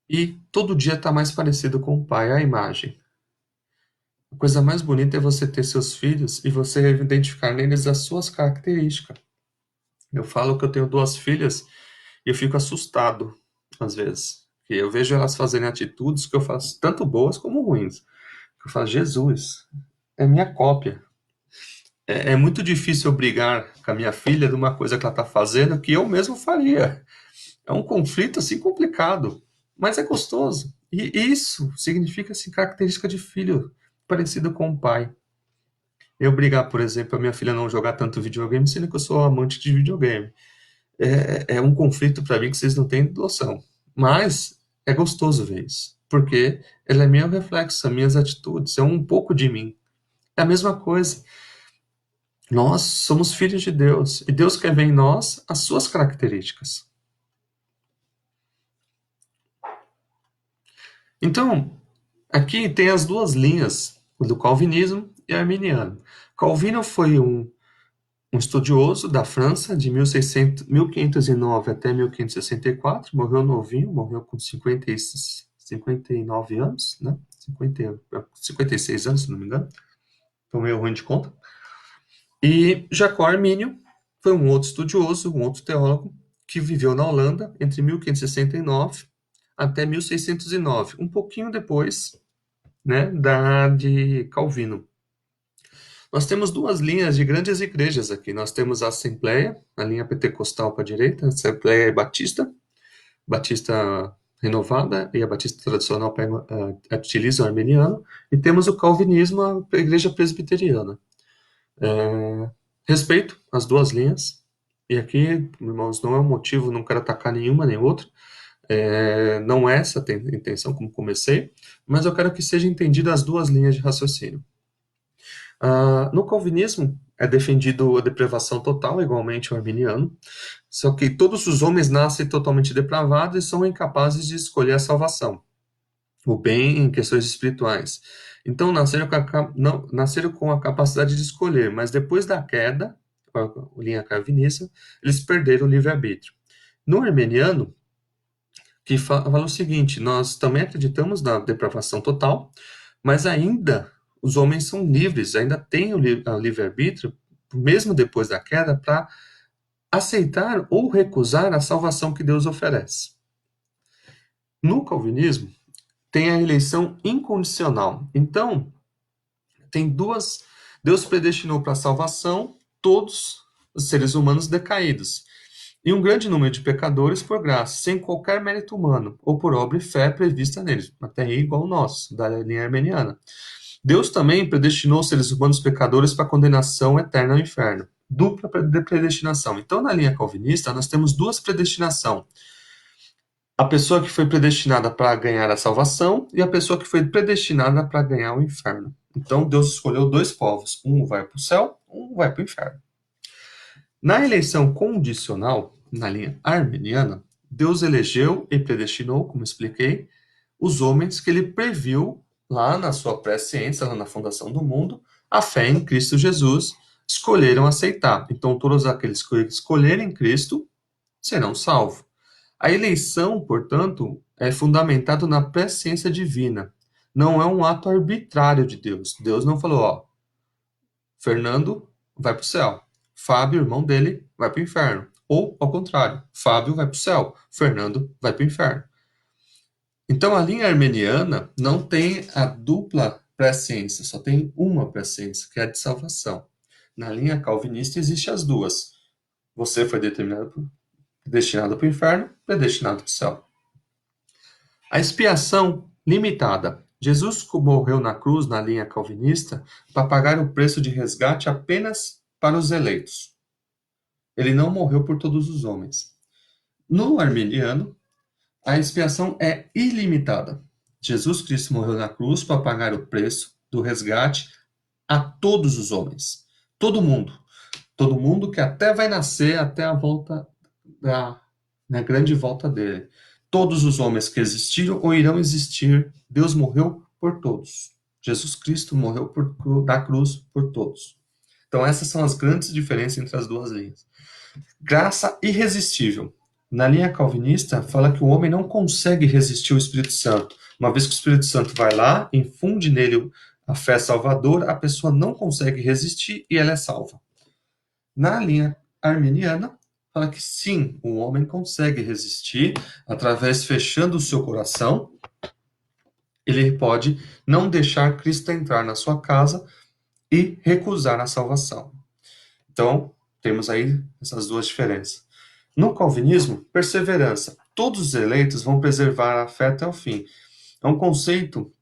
e todo dia está mais parecido com o Pai, a imagem. A coisa mais bonita é você ter seus filhos e você identificar neles as suas características. Eu falo que eu tenho duas filhas e eu fico assustado, às vezes. Que eu vejo elas fazerem atitudes que eu faço, tanto boas como ruins. Eu falo: Jesus, é minha cópia. É muito difícil eu brigar com a minha filha de uma coisa que ela está fazendo que eu mesmo faria. É um conflito assim complicado, mas é gostoso. E isso significa assim, característica de filho parecido com o pai. Eu brigar, por exemplo, a minha filha não jogar tanto videogame, sendo que eu sou amante de videogame. É um conflito para mim que vocês não têm noção. Mas é gostoso ver isso, porque ela é meu reflexo, as minhas atitudes, é um pouco de mim. É a mesma coisa. Nós somos filhos de Deus e Deus quer ver em nós as suas características. Então, aqui tem as duas linhas, o do calvinismo e arminiano. Calvino foi um estudioso da França de 1509 até 1564, morreu novinho, morreu com 59 anos, né? 56 anos, se não me engano. Estou meio ruim de conta. E Jacó Armínio foi um outro estudioso, um outro teólogo, que viveu na Holanda entre 1569 até 1609, um pouquinho depois, né, de Calvino. Nós temos duas linhas de grandes igrejas aqui. Nós temos a Assembleia, a linha pentecostal para a direita, a Assembleia Batista, Batista renovada, e a Batista tradicional utiliza o armeniano, e temos o Calvinismo, a Igreja Presbiteriana. Respeito as duas linhas, e aqui, irmãos, não é um motivo, não quero atacar nenhuma nem outra, não é essa a intenção, como comecei, mas eu quero que seja entendida as duas linhas de raciocínio. No calvinismo é defendido a depravação total, igualmente o arminiano, só que todos os homens nascem totalmente depravados e são incapazes de escolher a salvação, o bem em questões espirituais. Então nasceram com a capacidade de escolher, mas depois da queda, com a linha calvinista, eles perderam o livre-arbítrio. No armeniano, que fala o seguinte: nós também acreditamos na depravação total, mas ainda os homens são livres, ainda têm o livre-arbítrio, mesmo depois da queda, para aceitar ou recusar a salvação que Deus oferece. No calvinismo, tem a eleição incondicional. Então, tem duas. Deus predestinou para a salvação todos os seres humanos decaídos, e um grande número de pecadores por graça, sem qualquer mérito humano, ou por obra e fé prevista neles, até aí igual o nosso, da linha armeniana. Deus também predestinou os seres humanos pecadores para a condenação eterna ao inferno. Dupla predestinação. Então, na linha calvinista, nós temos duas predestinação. A pessoa que foi predestinada para ganhar a salvação e a pessoa que foi predestinada para ganhar o inferno. Então, Deus escolheu dois povos. Um vai para o céu, um vai para o inferno. Na eleição condicional, na linha arminiana, Deus elegeu e predestinou, como expliquei, os homens que ele previu lá na sua presciência, lá na fundação do mundo, a fé em Cristo Jesus, escolheram aceitar. Então, todos aqueles que escolherem Cristo serão salvos. A eleição, portanto, é fundamentada na presciência divina. Não é um ato arbitrário de Deus. Deus não falou, ó, Fernando vai para o céu, Fábio, irmão dele, vai para o inferno. Ou, ao contrário, Fábio vai para o céu, Fernando vai para o inferno. Então, a linha armeniana não tem a dupla presciência, só tem uma presciência, que é a de salvação. Na linha calvinista existe as duas. Você foi destinado para o inferno, predestinado para o céu. A expiação limitada. Jesus morreu na cruz, na linha calvinista, para pagar o preço de resgate apenas para os eleitos. Ele não morreu por todos os homens. No arminiano, a expiação é ilimitada. Jesus Cristo morreu na cruz para pagar o preço do resgate a todos os homens. Todo mundo. Todo mundo que até vai nascer até a volta na grande volta dele. Todos os homens que existiram ou irão existir, Deus morreu por todos. Jesus Cristo morreu da cruz por todos. Então essas são as grandes diferenças entre as duas linhas. Graça irresistível. Na linha calvinista, fala que o homem não consegue resistir ao Espírito Santo. Uma vez que o Espírito Santo vai lá, infunde nele a fé salvadora, a pessoa não consegue resistir e ela é salva. Na linha arminiana, fala que sim, o homem consegue resistir através fechando o seu coração. Ele pode não deixar Cristo entrar na sua casa e recusar a salvação. Então, temos aí essas duas diferenças. No calvinismo, perseverança. Todos os eleitos vão preservar a fé até o fim. É um conceito,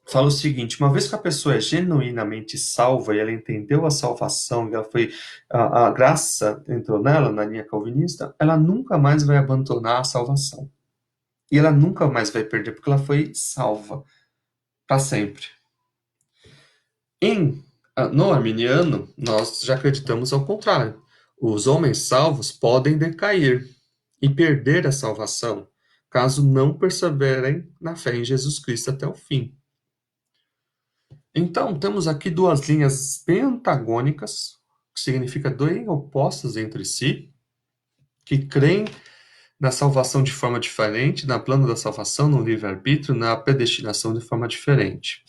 fala o seguinte: uma vez que a pessoa é genuinamente salva e ela entendeu a salvação, e ela foi, a graça entrou nela, na linha calvinista, ela nunca mais vai abandonar a salvação. E ela nunca mais vai perder, porque ela foi salva para sempre. No arminiano, nós já acreditamos ao contrário. Os homens salvos podem decair e perder a salvação, caso não perseverem na fé em Jesus Cristo até o fim. Então, temos aqui duas linhas bem antagônicas, que significa bem opostas entre si, que creem na salvação de forma diferente, na plano da salvação, no livre-arbítrio, na predestinação de forma diferente.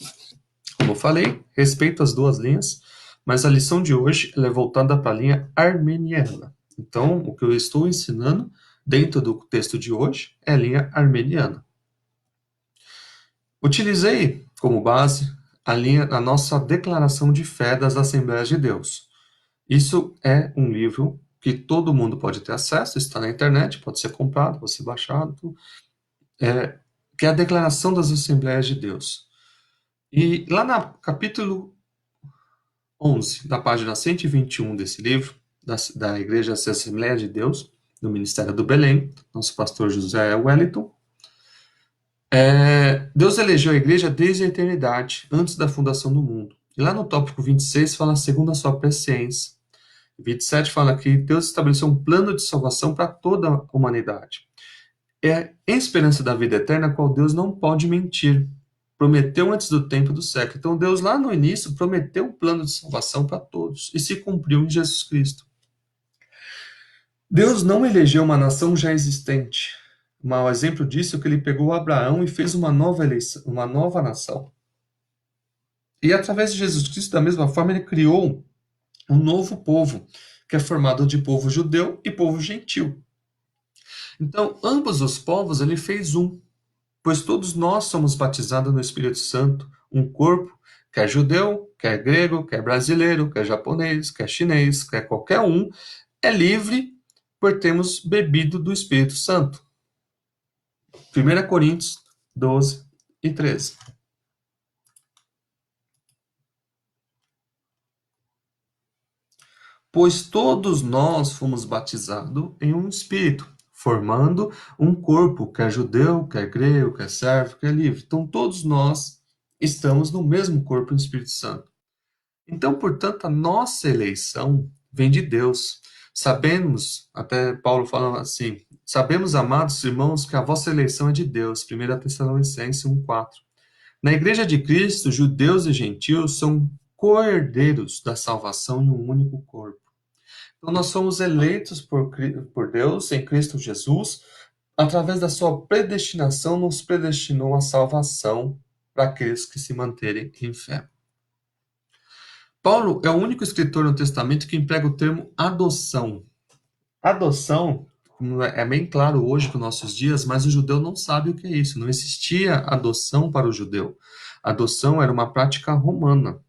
Como eu falei, respeito as duas linhas, Mas a lição de hoje ela é voltada para a linha armeniana. Então, o que eu estou ensinando dentro do texto de hoje é a linha armeniana. Utilizei como base a nossa declaração de fé das Assembleias de Deus. Isso é um livro que todo mundo pode ter acesso, está na internet, pode ser comprado, pode ser baixado, que é a Declaração das Assembleias de Deus. E lá no capítulo 11, da página 121 desse livro, da Igreja Assembleia de Deus, do Ministério do Belém, nosso pastor José Wellington, Deus elegeu a igreja desde a eternidade, antes da fundação do mundo. E lá no tópico 26 fala segundo a sua presciência. 27 fala que Deus estabeleceu um plano de salvação para toda a humanidade. É em esperança da vida eterna, a qual Deus não pode mentir. Prometeu antes do tempo do século. Então Deus lá no início prometeu um plano de salvação para todos e se cumpriu em Jesus Cristo. Deus não elegeu uma nação já existente. Um mau exemplo disso é que ele pegou Abraão e fez uma nova eleição, uma nova nação. E através de Jesus Cristo, da mesma forma, ele criou um novo povo, que é formado de povo judeu e povo gentil. Então, ambos os povos ele fez um, pois todos nós somos batizados no Espírito Santo, um corpo, quer judeu, quer grego, quer brasileiro, quer japonês, quer chinês, quer qualquer um, é livre por termos bebido do Espírito Santo. 1 Coríntios 12 e 13. Pois todos nós fomos batizados em um Espírito, formando um corpo, quer judeu, quer grego, quer servo, quer livre. Então todos nós estamos no mesmo corpo no Espírito Santo. Então, portanto, a nossa eleição vem de Deus. Sabemos, até Paulo fala assim, sabemos, amados irmãos, que a vossa eleição é de Deus. 1 Tessalonicenses 1,4. Na Igreja de Cristo, judeus e gentios são co-herdeiros da salvação em um único corpo. Então, nós somos eleitos por Deus em Cristo Jesus, através da sua predestinação, nos predestinou à salvação para aqueles que se manterem em fé. Paulo é o único escritor no Testamento que emprega o termo adoção. Adoção é bem claro hoje para os nossos dias, mas o judeu não sabe o que é isso. Não existia adoção para o judeu. Adoção era uma prática romana.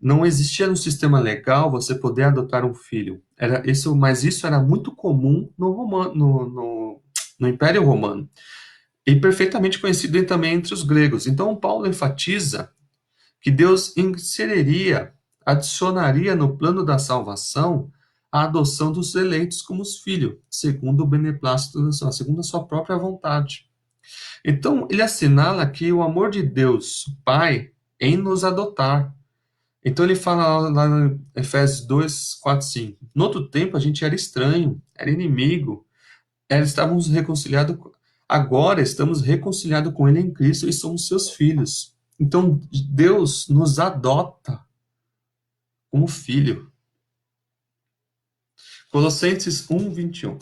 Não existia no sistema legal você poder adotar um filho. Mas isso era muito comum no Império Romano. E perfeitamente conhecido também entre os gregos. Então, Paulo enfatiza que Deus adicionaria no plano da salvação a adoção dos eleitos como os filhos, segundo o beneplácito da sua, segundo a sua própria vontade. Então, ele assinala aqui o amor de Deus, Pai, em nos adotar. Então, ele fala lá em Efésios 2, 4, 5. No outro tempo, a gente era estranho, era inimigo, estávamos reconciliados. Agora estamos reconciliados com Ele em Cristo e somos seus filhos. Então, Deus nos adota como filho. Colossenses 1, 21.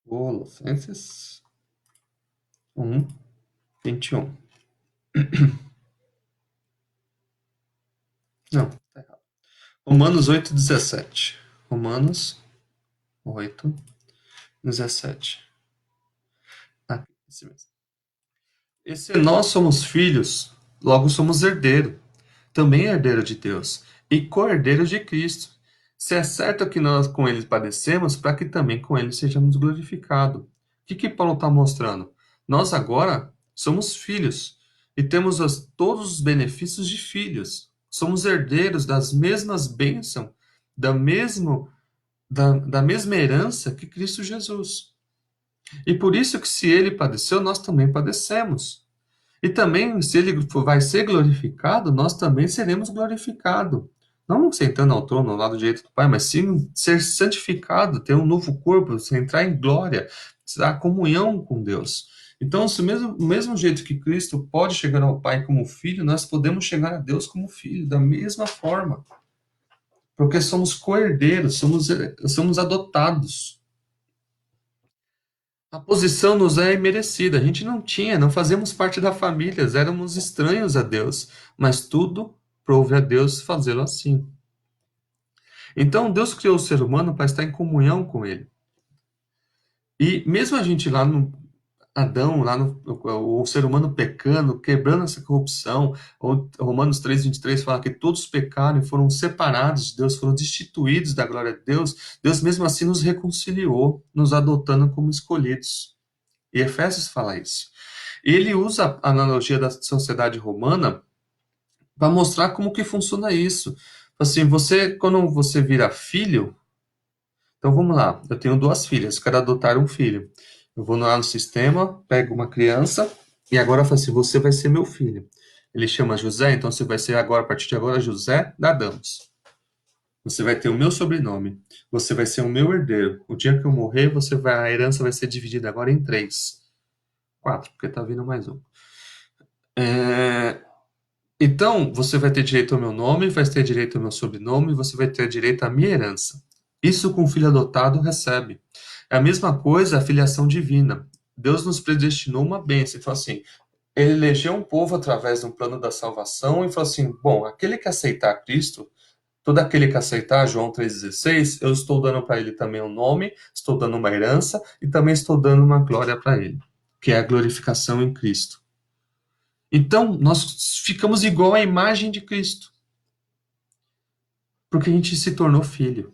Colossenses 1, 21. Não, tá errado. Romanos 8, 17. Romanos 8, 17. Aqui, esse mesmo. E se nós somos filhos, logo somos herdeiro, também herdeiro de Deus, e co-herdeiro de Cristo. Se é certo que nós com ele padecemos, para que também com ele sejamos glorificados. O que Paulo está mostrando? Nós agora somos filhos e temos todos os benefícios de filhos. Somos herdeiros das mesmas bênçãos, da mesma herança que Cristo Jesus. E por isso que se ele padeceu, nós também padecemos. E também, se ele vai ser glorificado, nós também seremos glorificados. Não sentando ao trono ao lado direito do Pai, mas sim ser santificado, ter um novo corpo, entrar em glória, a comunhão com Deus. Então, se do mesmo jeito que Cristo pode chegar ao Pai como filho, nós podemos chegar a Deus como filho, da mesma forma. Porque somos co-herdeiros, somos adotados. A posição nos é imerecida. A gente não fazíamos parte da família, éramos estranhos a Deus, mas tudo aprove a Deus fazê-lo assim. Então, Deus criou o ser humano para estar em comunhão com ele. E mesmo a gente lá no Adão, lá no o ser humano pecando, quebrando essa corrupção, Romanos 3:23 fala que todos pecaram e foram separados de Deus, foram destituídos da glória de Deus, Deus mesmo assim nos reconciliou, nos adotando como escolhidos. E Efésios fala isso. E ele usa a analogia da sociedade romana para mostrar como que funciona isso. Assim, quando você vira filho, então vamos lá, eu tenho duas filhas, quero adotar um filho. Eu vou lá no sistema, pego uma criança e agora eu falo assim, você vai ser meu filho. Ele chama José, então você vai ser agora, a partir de agora, José da Damos. Você vai ter o meu sobrenome. Você vai ser o meu herdeiro. O dia que eu morrer, a herança vai ser dividida agora em três. Quatro, porque tá vindo mais um. É, Então, você vai ter direito ao meu nome, vai ter direito ao meu sobrenome, você vai ter direito à minha herança. Isso que um filho adotado recebe. É a mesma coisa a filiação divina. Deus nos predestinou uma bênção. Então, assim, ele elegeu um povo através de um plano da salvação e falou assim: bom, aquele que aceitar Cristo, todo aquele que aceitar, João 3,16, eu estou dando para ele também um nome, estou dando uma herança e também estou dando uma glória para ele, que é a glorificação em Cristo. Então, nós ficamos igual à imagem de Cristo, porque a gente se tornou filho.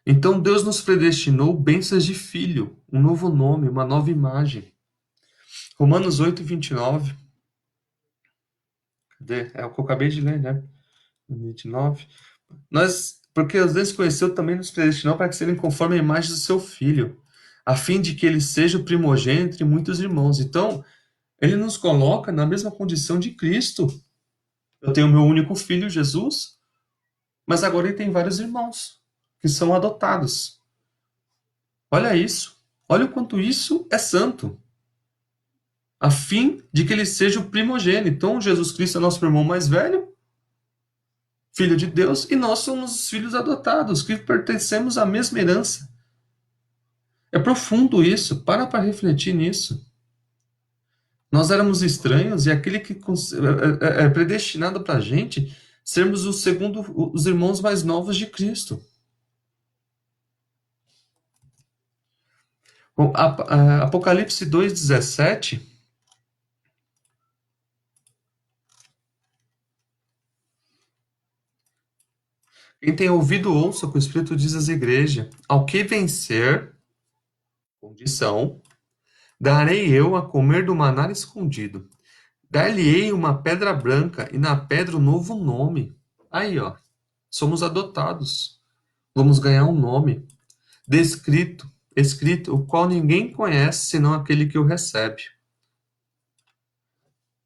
Então, Deus nos predestinou bênçãos de filho, um novo nome, uma nova imagem. Romanos 8:29. Cadê? É o que eu acabei de ler, né? 29. Porque os Deus conheceu, também nos predestinou para que sejam conforme a imagem do seu filho, a fim de que ele seja o primogênito entre muitos irmãos. Então, ele nos coloca na mesma condição de Cristo. Eu tenho meu único filho, Jesus, mas agora ele tem vários irmãos que são adotados. Olha isso. Olha o quanto isso é santo. A fim de que ele seja o primogênito. Então, Jesus Cristo é nosso irmão mais velho, filho de Deus, e nós somos os filhos adotados, que pertencemos à mesma herança. É profundo isso. Para refletir nisso. Nós éramos estranhos e aquele que é predestinado para a gente sermos os irmãos mais novos de Cristo. Bom, Apocalipse 2:17. Quem tem ouvido, ouça o que o Espírito diz às igrejas. Ao que vencer, condição, darei eu a comer do maná escondido. Dar-lhe-ei uma pedra branca e na pedra um novo nome. Aí, ó, somos adotados. Vamos ganhar um nome escrito, o qual ninguém conhece senão aquele que o recebe.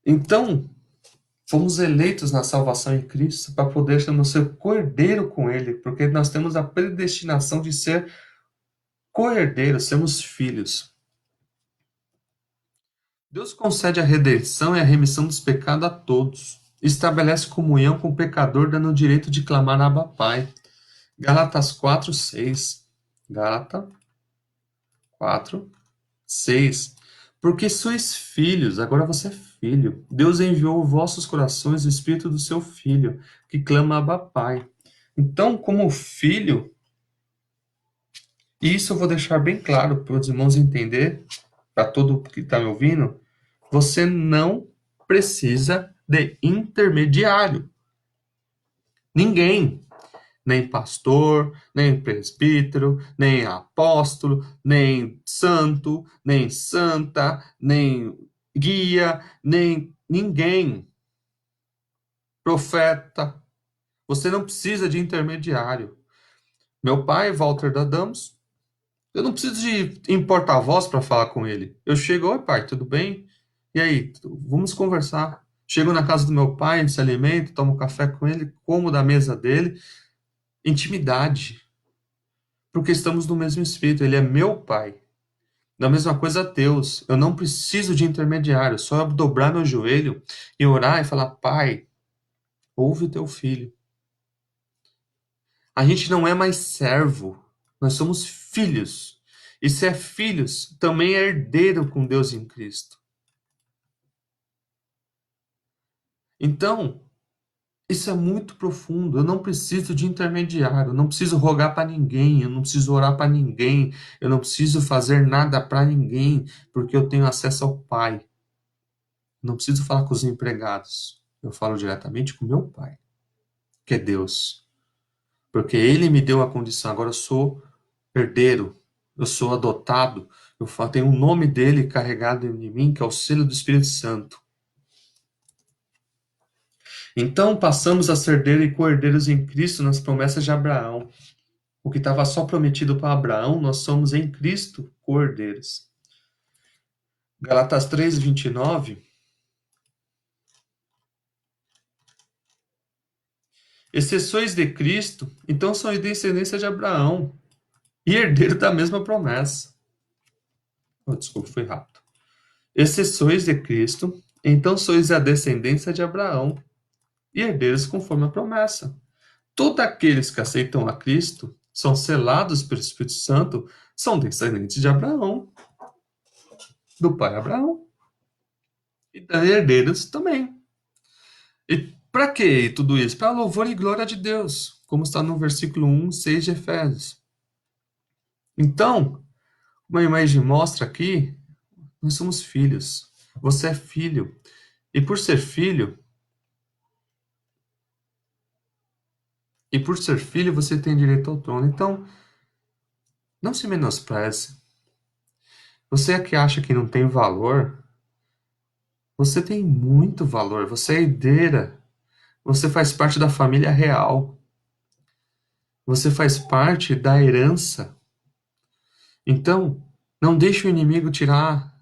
Então, fomos eleitos na salvação em Cristo para podermos ser co-herdeiro com Ele, porque nós temos a predestinação de ser co-herdeiros, sermos filhos. Deus concede a redenção e a remissão dos pecados a todos. Estabelece comunhão com o pecador, dando o direito de clamar Abba Pai. Gálatas 4:6. Gálatas 4:6. Porque sois filhos, agora você é filho. Deus enviou aos vossos corações o Espírito do seu Filho, que clama Abba Pai. Então, como filho, e isso eu vou deixar bem claro para os irmãos entender, para todo que está me ouvindo, você não precisa de intermediário. Ninguém, nem pastor, nem presbítero, nem apóstolo, nem santo, nem santa, nem guia, nem ninguém, profeta. Você não precisa de intermediário. Meu pai, Walter da Damos, eu não preciso de porta-voz para falar com ele. Eu chego, oi pai, tudo bem? E aí, vamos conversar. Chego na casa do meu pai, a gente se alimenta, tomo café com ele, como da mesa dele. Intimidade. Porque estamos no mesmo espírito, ele é meu pai. Da mesma coisa Deus. Eu não preciso de intermediário, só eu dobrar meu joelho e orar e falar: Pai, ouve o teu filho. A gente não é mais servo, nós somos filhos. E se é filhos, também é herdeiro com Deus em Cristo. Então, Isso é muito profundo. Eu não preciso de intermediário, eu não preciso rogar para ninguém, eu não preciso orar para ninguém, eu não preciso fazer nada para ninguém, porque eu tenho acesso ao Pai. Não preciso falar com os empregados. Eu falo diretamente com meu Pai, que é Deus. Porque Ele me deu a condição. Agora eu sou herdeiro, eu sou adotado, tenho o nome dele carregado em mim, que é o selo do Espírito Santo. Então passamos a ser dele e co-herdeiros em Cristo nas promessas de Abraão. O que estava só prometido para Abraão, nós somos em Cristo co-herdeiros. Galatas 3:29. E se sois de Cristo, então sois descendência de Abraão e herdeiro da mesma promessa. Oh, desculpa, foi rápido. E se sois de Cristo, então sois a descendência de Abraão e herdeiros conforme a promessa. Todos aqueles que aceitam a Cristo são selados pelo Espírito Santo, são descendentes de Abraão, do pai Abraão, e herdeiros também. E para que tudo isso? Para louvor e glória de Deus, como está no versículo 1:6 de Efésios. Então, como a imagem mostra aqui, nós somos filhos. Você é filho. E por ser filho, você tem direito ao trono. Então, não se menospreze. Você é que acha que não tem valor, você tem muito valor. Você é herdeira. Você faz parte da família real. Você faz parte da herança. Então, não deixe o inimigo tirar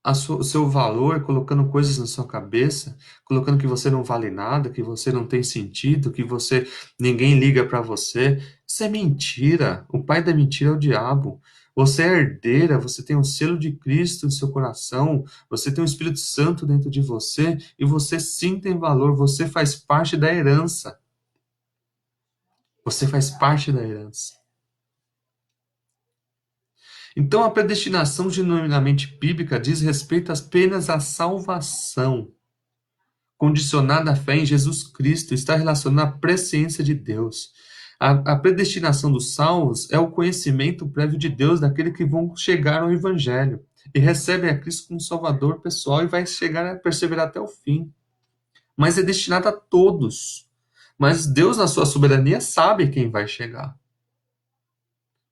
o seu valor colocando coisas na sua cabeça, colocando que você não vale nada, que você não tem sentido, que você ninguém liga para você. Isso é mentira. O pai da mentira é o diabo. Você é herdeira, você tem o selo de Cristo no seu coração, você tem o Espírito Santo dentro de você e você sim tem valor, você faz parte da herança. Você faz parte da herança. Então, a predestinação genuinamente bíblica diz respeito apenas à salvação, condicionada à fé em Jesus Cristo, está relacionada à presciência de Deus. A predestinação dos salvos é o conhecimento prévio de Deus daqueles que vão chegar ao Evangelho e recebem a Cristo como Salvador pessoal e vai chegar a perseverar até o fim. Mas é destinado a todos. Mas Deus, na sua soberania, sabe quem vai chegar.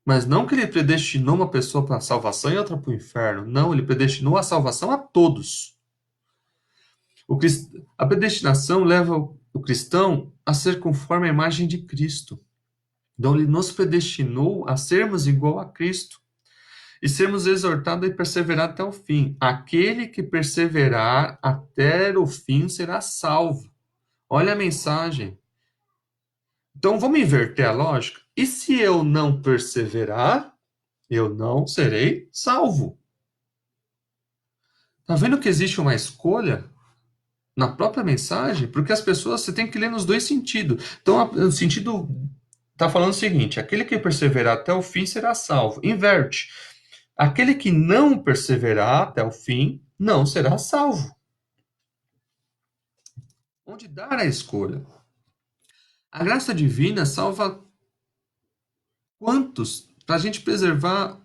Mas não que ele predestinou uma pessoa para a salvação e outra para o inferno. Não, ele predestinou a salvação a todos. A predestinação leva o cristão a ser conforme a imagem de Cristo. Então, ele nos predestinou a sermos igual a Cristo e sermos exortados a perseverar até o fim. Aquele que perseverar até o fim será salvo. Olha a mensagem. Então, vamos inverter a lógica? E se eu não perseverar, eu não serei salvo. Tá vendo que existe uma escolha na própria mensagem? Porque as pessoas, você tem que ler nos dois sentidos. Então, o sentido está falando o seguinte: aquele que perseverar até o fim será salvo. Inverte. Aquele que não perseverar até o fim não será salvo. Onde dar a escolha? A graça divina salva quantos? Para a gente preservar.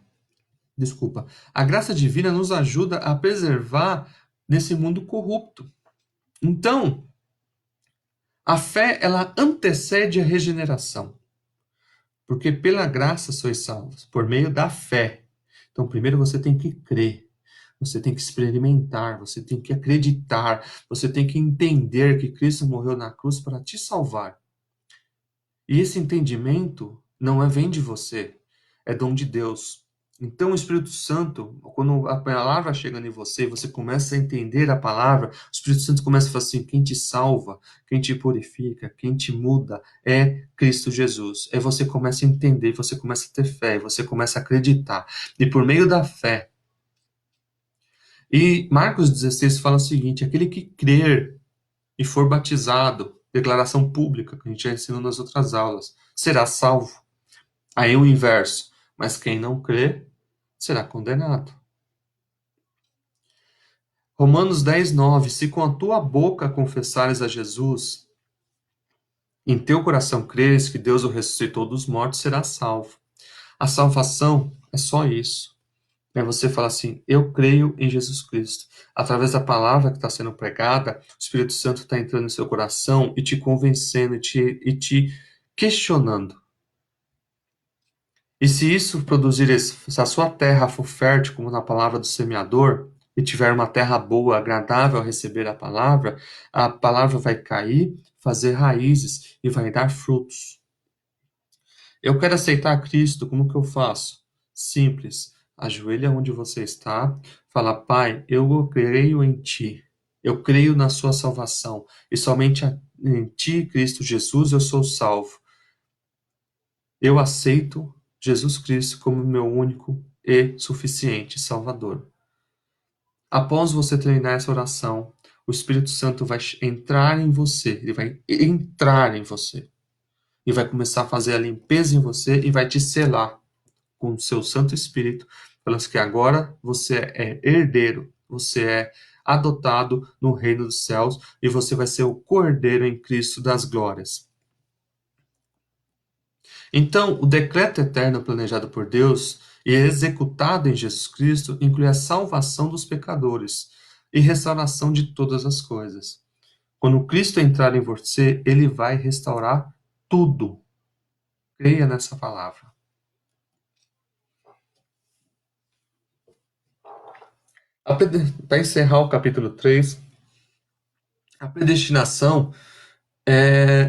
Desculpa. A graça divina nos ajuda a preservar nesse mundo corrupto. Então, a fé, ela antecede a regeneração. Porque pela graça sois salvos, por meio da fé. Então, primeiro você tem que crer, você tem que experimentar, você tem que acreditar, você tem que entender que Cristo morreu na cruz para te salvar. E esse entendimento não vem de você, é dom de Deus. Então, o Espírito Santo, quando a palavra chega em você, você começa a entender a palavra, o Espírito Santo começa a falar assim: quem te salva, quem te purifica, quem te muda é Cristo Jesus. Aí você começa a entender, você começa a ter fé, você começa a acreditar. E por meio da fé. E Marcos 16 fala o seguinte: aquele que crer e for batizado, declaração pública, que a gente já ensinou nas outras aulas, será salvo. Aí o inverso: mas quem não crê será condenado. Romanos 10:9: se com a tua boca confessares a Jesus em teu coração creres que Deus o ressuscitou dos mortos, serás salvo. A salvação é só isso. É você falar assim: eu creio em Jesus Cristo. Através da palavra que está sendo pregada, o Espírito Santo está entrando no seu coração e te convencendo e te questionando. E se isso produzir, se a sua terra for fértil, como na palavra do semeador, e tiver uma terra boa, agradável a receber a palavra vai cair, fazer raízes e vai dar frutos. Eu quero aceitar Cristo, como que eu faço? Simples. Ajoelha onde você está, fala: Pai, eu creio em Ti. Eu creio na Sua salvação. E somente em Ti, Cristo Jesus, eu sou salvo. Eu aceito Jesus Cristo como meu único e suficiente Salvador. Após você terminar essa oração, o Espírito Santo vai entrar em você. Ele vai entrar em você. E vai começar a fazer a limpeza em você e vai te selar com o seu Santo Espírito, falando que agora você é herdeiro, você é adotado no reino dos céus e você vai ser o cordeiro em Cristo das glórias. Então, o decreto eterno planejado por Deus e executado em Jesus Cristo inclui a salvação dos pecadores e restauração de todas as coisas. Quando Cristo entrar em você, ele vai restaurar tudo. Creia nessa palavra. Para encerrar o capítulo 3, a predestinação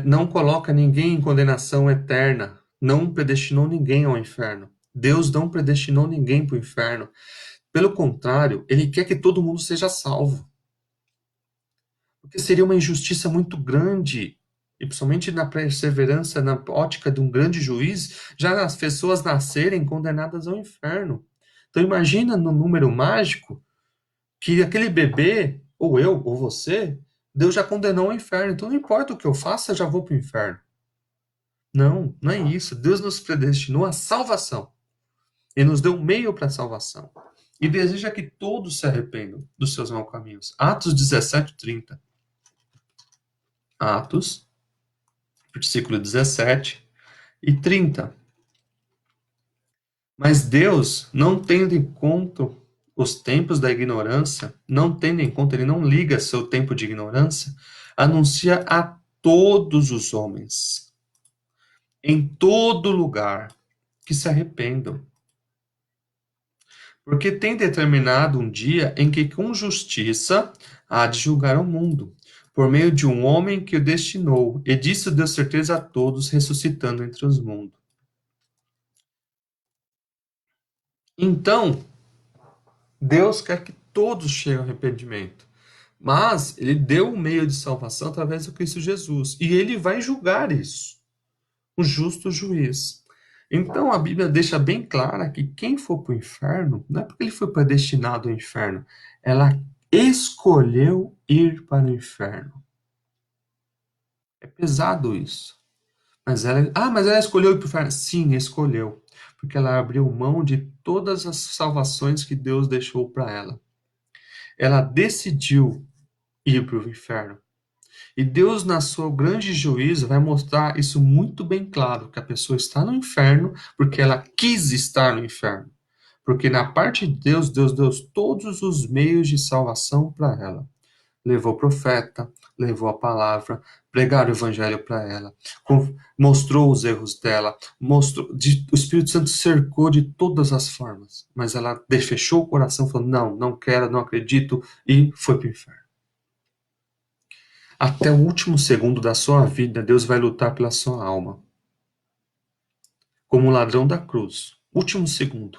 não coloca ninguém em condenação eterna, não predestinou ninguém ao inferno. Deus não predestinou ninguém para o inferno. Pelo contrário, ele quer que todo mundo seja salvo. Porque seria uma injustiça muito grande, e principalmente na perseverança, na ótica de um grande juiz, já as pessoas nascerem condenadas ao inferno. Então imagina no número mágico que aquele bebê, ou eu, ou você, Deus já condenou ao inferno. Então não importa o que eu faça, eu já vou para o inferno. Não, não é isso. Deus nos predestinou à salvação. E nos deu um meio para a salvação. E deseja que todos se arrependam dos seus maus caminhos. Atos 17, 30. Atos, versículo 17 e 30. Mas Deus, não tendo em conta os tempos da ignorância, não tendo em conta, ele não liga seu tempo de ignorância, anuncia a todos os homens, em todo lugar, que se arrependam. Porque tem determinado um dia em que com justiça há de julgar o mundo, por meio de um homem que o destinou, e disso deu certeza a todos, ressuscitando entre os mundos. Então, Deus quer que todos cheguem ao arrependimento. Mas ele deu o meio de salvação através do Cristo Jesus. E ele vai julgar isso. O justo juiz. Então a Bíblia deixa bem clara que quem for para o inferno, não é porque ele foi predestinado ao inferno. Ela escolheu ir para o inferno. É pesado isso. Mas ela escolheu ir para o inferno. Sim, escolheu. Porque ela abriu mão de todas as salvações que Deus deixou para ela. Ela decidiu ir para o inferno. E Deus, na sua grande juízo, vai mostrar isso muito bem claro, que a pessoa está no inferno porque ela quis estar no inferno. Porque na parte de Deus, Deus deu todos os meios de salvação para ela. Levou o profeta, levou a palavra, pregaram o evangelho para ela, mostrou os erros dela, o Espírito Santo cercou de todas as formas, mas ela fechou o coração, falou: não, não quero, não acredito, e foi para o inferno. Até o último segundo da sua vida, Deus vai lutar pela sua alma. Como o ladrão da cruz. Último segundo.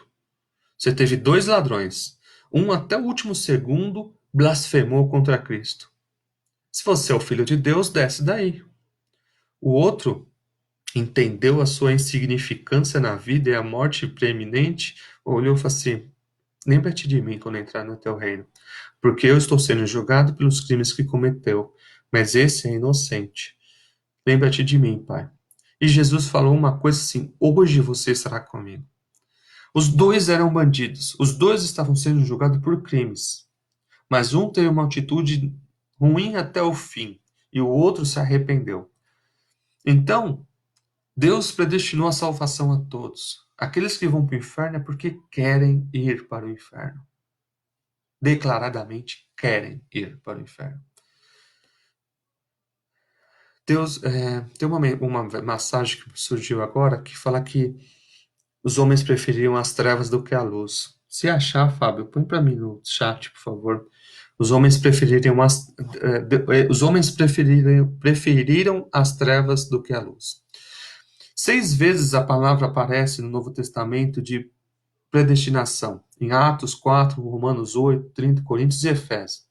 Você teve dois ladrões. Um, até o último segundo, blasfemou contra Cristo. Se você é o filho de Deus, desce daí. O outro entendeu a sua insignificância na vida e a morte preeminente, olhou e falou assim: lembra-te de mim quando entrar no teu reino, porque eu estou sendo julgado pelos crimes que cometeu, mas esse é inocente. Lembra-te de mim, Pai. E Jesus falou uma coisa assim: hoje você estará comigo. Os dois eram bandidos, os dois estavam sendo julgados por crimes, mas um teve uma atitude ruim até o fim e o outro se arrependeu. Então, Deus predestinou a salvação a todos. Aqueles que vão para o inferno é porque querem ir para o inferno. Declaradamente querem ir para o inferno. Deus, tem uma mensagem que surgiu agora que fala que os homens preferiam as trevas do que a luz. Se achar, Fábio, põe para mim no chat, por favor. Os homens preferiram as trevas do que a luz. 6 vezes a palavra aparece no Novo Testamento de predestinação, em Atos 4, Romanos 8, 30, Coríntios e Efésios.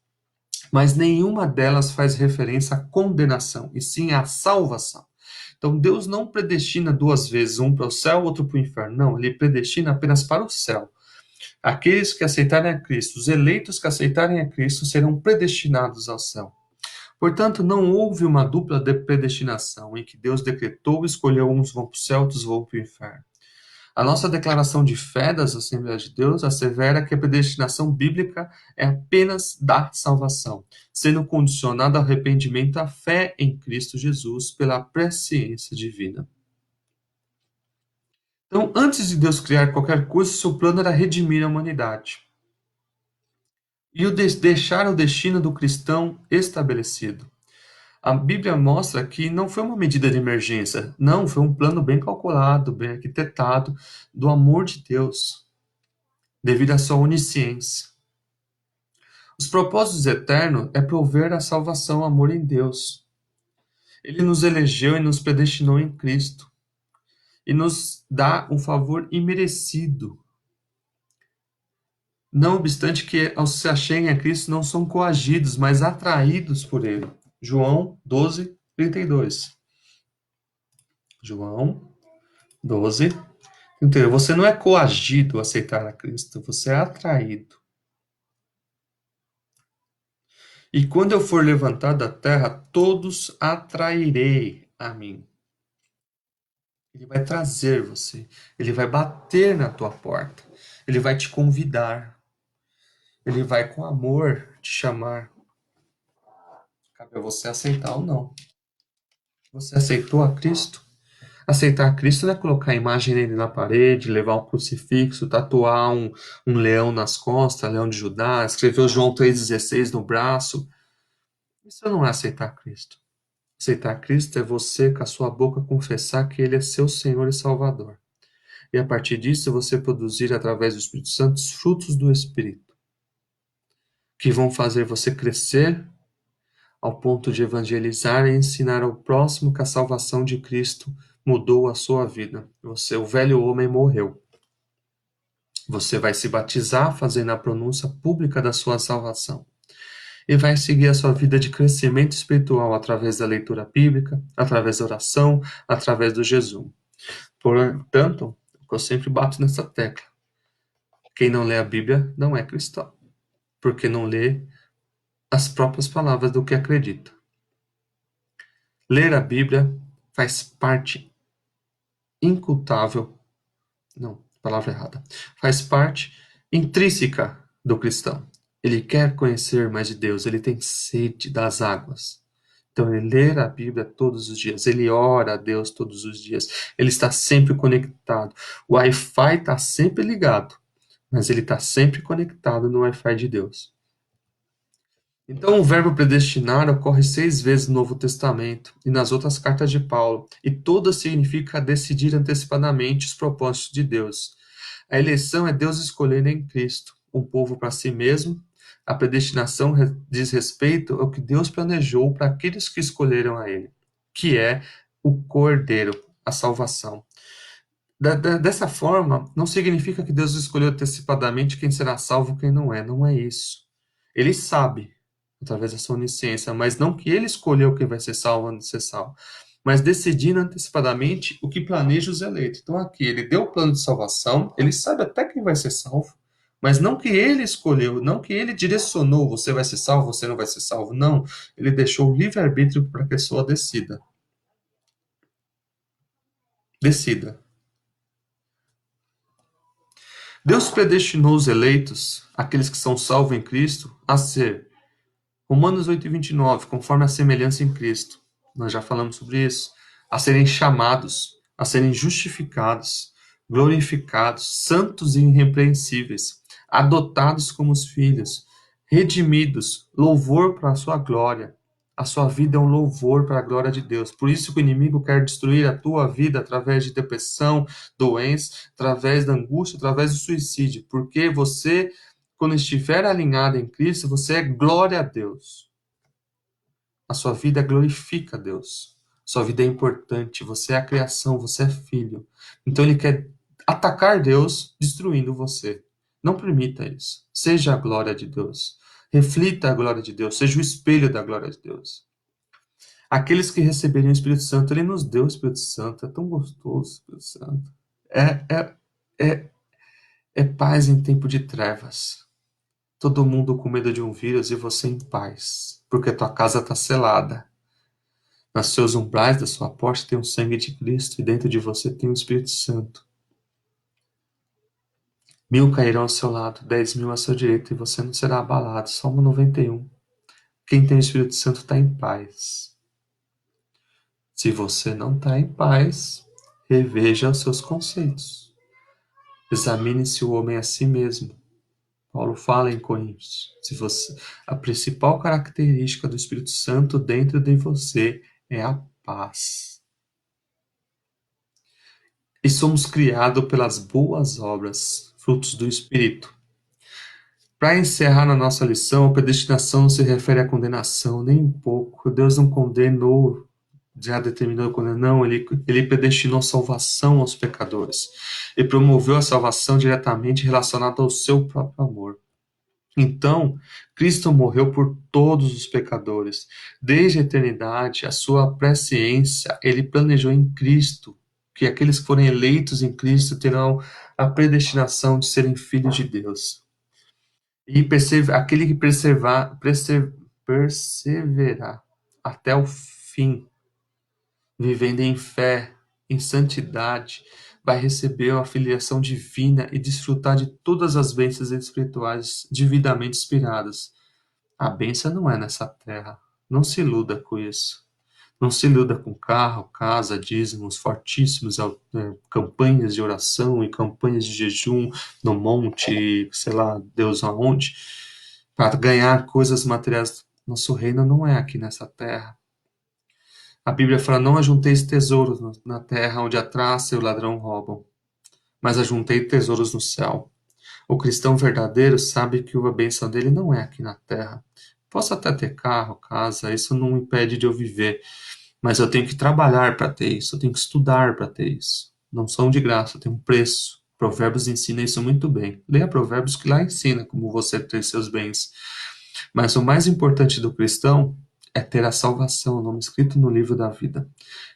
Mas nenhuma delas faz referência à condenação, e sim à salvação. Então Deus não predestina 2 vezes, um para o céu, outro para o inferno. Não, ele predestina apenas para o céu. Aqueles que aceitarem a Cristo, os eleitos que aceitarem a Cristo, serão predestinados ao céu. Portanto, não houve uma dupla de predestinação, em que Deus decretou e escolheu uns vão para o céu, outros vão para o inferno. A nossa declaração de fé das Assembleias de Deus assevera que a predestinação bíblica é apenas da salvação, sendo condicionada ao arrependimento à fé em Cristo Jesus pela presciência divina. Então, antes de Deus criar qualquer coisa, seu plano era redimir a humanidade e deixar o destino do cristão estabelecido. A Bíblia mostra que não foi uma medida de emergência, não, foi um plano bem calculado, bem arquitetado do amor de Deus, devido à sua onisciência. Os propósitos eternos é prover a salvação, amor em Deus. Ele nos elegeu e nos predestinou em Cristo e nos dá um favor imerecido. Não obstante que aos que se acheguem a Cristo não são coagidos, mas atraídos por Ele. João 12, 32. João 12, 32. Você não é coagido a aceitar a Cristo, você é atraído. E quando eu for levantado da terra, todos atrairei a mim. Ele vai trazer você, ele vai bater na tua porta, ele vai te convidar, ele vai com amor te chamar. Cabe a você aceitar ou não. Você aceitou a Cristo? Aceitar a Cristo não é colocar a imagem dele na parede, levar um crucifixo, tatuar um leão nas costas, leão de Judá, escrever o João 3,16 no braço. Isso não é aceitar Cristo. Aceitar Cristo é você, com a sua boca, confessar que Ele é seu Senhor e Salvador. E a partir disso, você produzir, através do Espírito Santo, os frutos do Espírito, que vão fazer você crescer ao ponto de evangelizar e ensinar ao próximo que a salvação de Cristo mudou a sua vida. Você, o velho homem, morreu. Você vai se batizar fazendo a pronúncia pública da sua salvação. E vai seguir a sua vida de crescimento espiritual através da leitura bíblica, através da oração, através do jejum. Portanto, eu sempre bato nessa tecla. Quem não lê a Bíblia não é cristão, porque não lê as próprias palavras do que acredita. Ler a Bíblia faz parte incultável, não, palavra errada, faz parte intrínseca do cristão. Ele quer conhecer mais de Deus, ele tem sede das águas. Então ele lê a Bíblia todos os dias, ele ora a Deus todos os dias, ele está sempre conectado. O Wi-Fi está sempre ligado, mas ele está sempre conectado no Wi-Fi de Deus. Então, o verbo predestinar ocorre 6 vezes no Novo Testamento e nas outras cartas de Paulo, e toda significa decidir antecipadamente os propósitos de Deus. A eleição é Deus escolher em Cristo um povo para si mesmo. A predestinação diz respeito ao que Deus planejou para aqueles que escolheram a Ele, que é o Cordeiro, a salvação. Dessa forma, não significa que Deus escolheu antecipadamente quem será salvo e quem não é. Não é isso. Ele sabe, através da sua onisciência, mas não que ele escolheu quem vai ser salvo ou não ser salvo, mas decidindo antecipadamente o que planeja os eleitos. Então aqui, ele deu o plano de salvação, ele sabe até quem vai ser salvo, mas não que ele escolheu, não que ele direcionou, você vai ser salvo, você não vai ser salvo, não. Ele deixou o livre-arbítrio para a pessoa decida. Decida. Deus predestinou os eleitos, aqueles que são salvos em Cristo, a ser Romanos 8:29, conforme a semelhança em Cristo. Nós já falamos sobre isso. a serem chamados, a serem justificados, glorificados, santos e irrepreensíveis, adotados como os filhos, redimidos, louvor para a sua glória. A sua vida é um louvor para a glória de Deus. Por isso que o inimigo quer destruir a tua vida através de depressão, doença, através da angústia, através do suicídio. Porque você, quando estiver alinhado em Cristo, você é glória a Deus. A sua vida glorifica a Deus. Sua vida é importante. Você é a criação, você é filho. Então ele quer atacar Deus destruindo você. Não permita isso. Seja a glória de Deus. Reflita a glória de Deus. Seja o espelho da glória de Deus. Aqueles que receberem o Espírito Santo, ele nos deu o Espírito Santo. É tão gostoso o Espírito Santo. É, é, é, é paz em tempo de trevas. Todo mundo com medo de um vírus e você em paz. Porque a tua casa está selada. Nos seus umbrais da sua porta tem o sangue de Cristo e dentro de você tem o Espírito Santo. 1000 cairão ao seu lado, 10.000 à sua direita e você não será abalado. Salmo 91. Quem tem o Espírito Santo está em paz. Se você não está em paz, reveja os seus conceitos. Examine-se o homem a si mesmo. Paulo fala em Coríntios. A principal característica do Espírito Santo dentro de você é a paz. E somos criados pelas boas obras, frutos do Espírito. Para encerrar na nossa lição, a predestinação não se refere à condenação, nem um pouco. Deus não condenou, já determinou a condenação, não, ele predestinou salvação aos pecadores. E promoveu a salvação diretamente relacionada ao seu próprio amor. Então, Cristo morreu por todos os pecadores. Desde a eternidade, a sua presciência, ele planejou em Cristo que aqueles que forem eleitos em Cristo terão a predestinação de serem filhos de Deus. E aquele que perseverar até o fim, vivendo em fé, em santidade, vai receber uma filiação divina e desfrutar de todas as bênçãos espirituais devidamente inspiradas. A bênção não é nessa terra. Não se iluda com isso. Não se iluda com carro, casa, dízimos fortíssimos, campanhas de oração e campanhas de jejum no monte, sei lá, Deus aonde, para ganhar coisas materiais. Nosso reino não é aqui nessa terra. A Bíblia fala: não ajunteis tesouros na terra, onde a traça e o ladrão roubam, mas ajuntei tesouros no céu. O cristão verdadeiro sabe que a bênção dele não é aqui na terra. Posso até ter carro, casa, isso não impede de eu viver, mas eu tenho que trabalhar para ter isso, eu tenho que estudar para ter isso. Não são de graça, tem um preço. Provérbios ensina isso muito bem. Leia Provérbios que lá ensina como você ter seus bens. Mas o mais importante do cristão é ter a salvação, o nome escrito no livro da vida,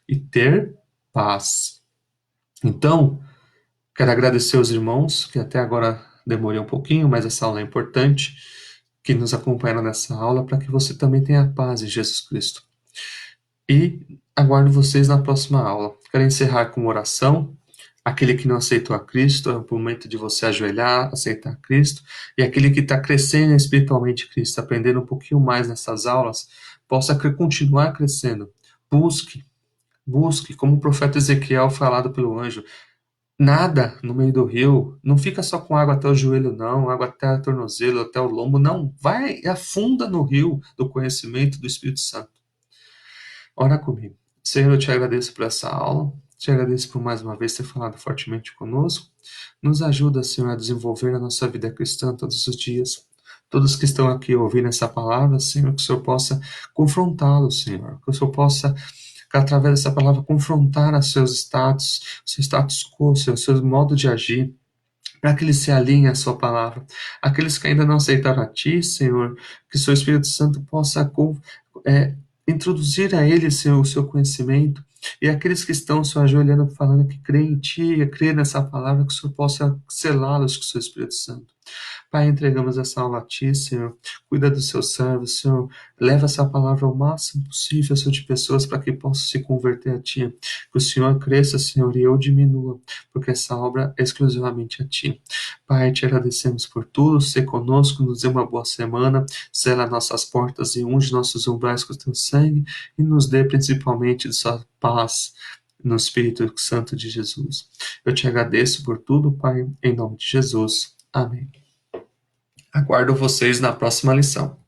e ter paz. Então, quero agradecer aos irmãos, que até agora demorei um pouquinho, mas essa aula é importante, que nos acompanharam nessa aula, para que você também tenha paz em Jesus Cristo. E aguardo vocês na próxima aula. Quero encerrar com uma oração. Aquele que não aceitou a Cristo, é o momento de você ajoelhar, aceitar Cristo. E aquele que está crescendo espiritualmente Cristo, aprendendo um pouquinho mais nessas aulas, possa continuar crescendo. Busque, como o profeta Ezequiel falado pelo anjo, nada no meio do rio, não fica só com água até o joelho, não, água até o tornozelo, até o lombo, não, vai e afunda no rio do conhecimento do Espírito Santo. Ora comigo. Senhor, eu te agradeço por essa aula, te agradeço por mais uma vez ter falado fortemente conosco. Nos ajuda, Senhor, a desenvolver a nossa vida cristã todos os dias. Todos que estão aqui ouvindo essa palavra, Senhor, que o Senhor possa confrontá-los, Senhor, que o Senhor possa, que através dessa palavra, confrontar os seus status, seu status quo, seu modo de agir, para que eles se alinhem à sua palavra. Aqueles que ainda não aceitaram a Ti, Senhor, que o Seu Espírito Santo possa introduzir a eles o seu conhecimento, e aqueles que estão se ajoelhando falando que creem em Ti, creem nessa palavra, que o Senhor possa selá-los com o Seu Espírito Santo. Pai, entregamos essa aula a Ti, Senhor. Cuida dos seus servos, Senhor. Leva essa palavra ao máximo possível, Senhor, de pessoas para que possam se converter a Ti. Que o Senhor cresça, Senhor, e eu diminua, porque essa obra é exclusivamente a Ti. Pai, te agradecemos por tudo. Ser conosco, nos dê uma boa semana. Sela nossas portas e unge nossos umbrais com o Teu sangue e nos dê principalmente sua paz no Espírito Santo de Jesus. Eu te agradeço por tudo, Pai, em nome de Jesus. Amém. Aguardo vocês na próxima lição.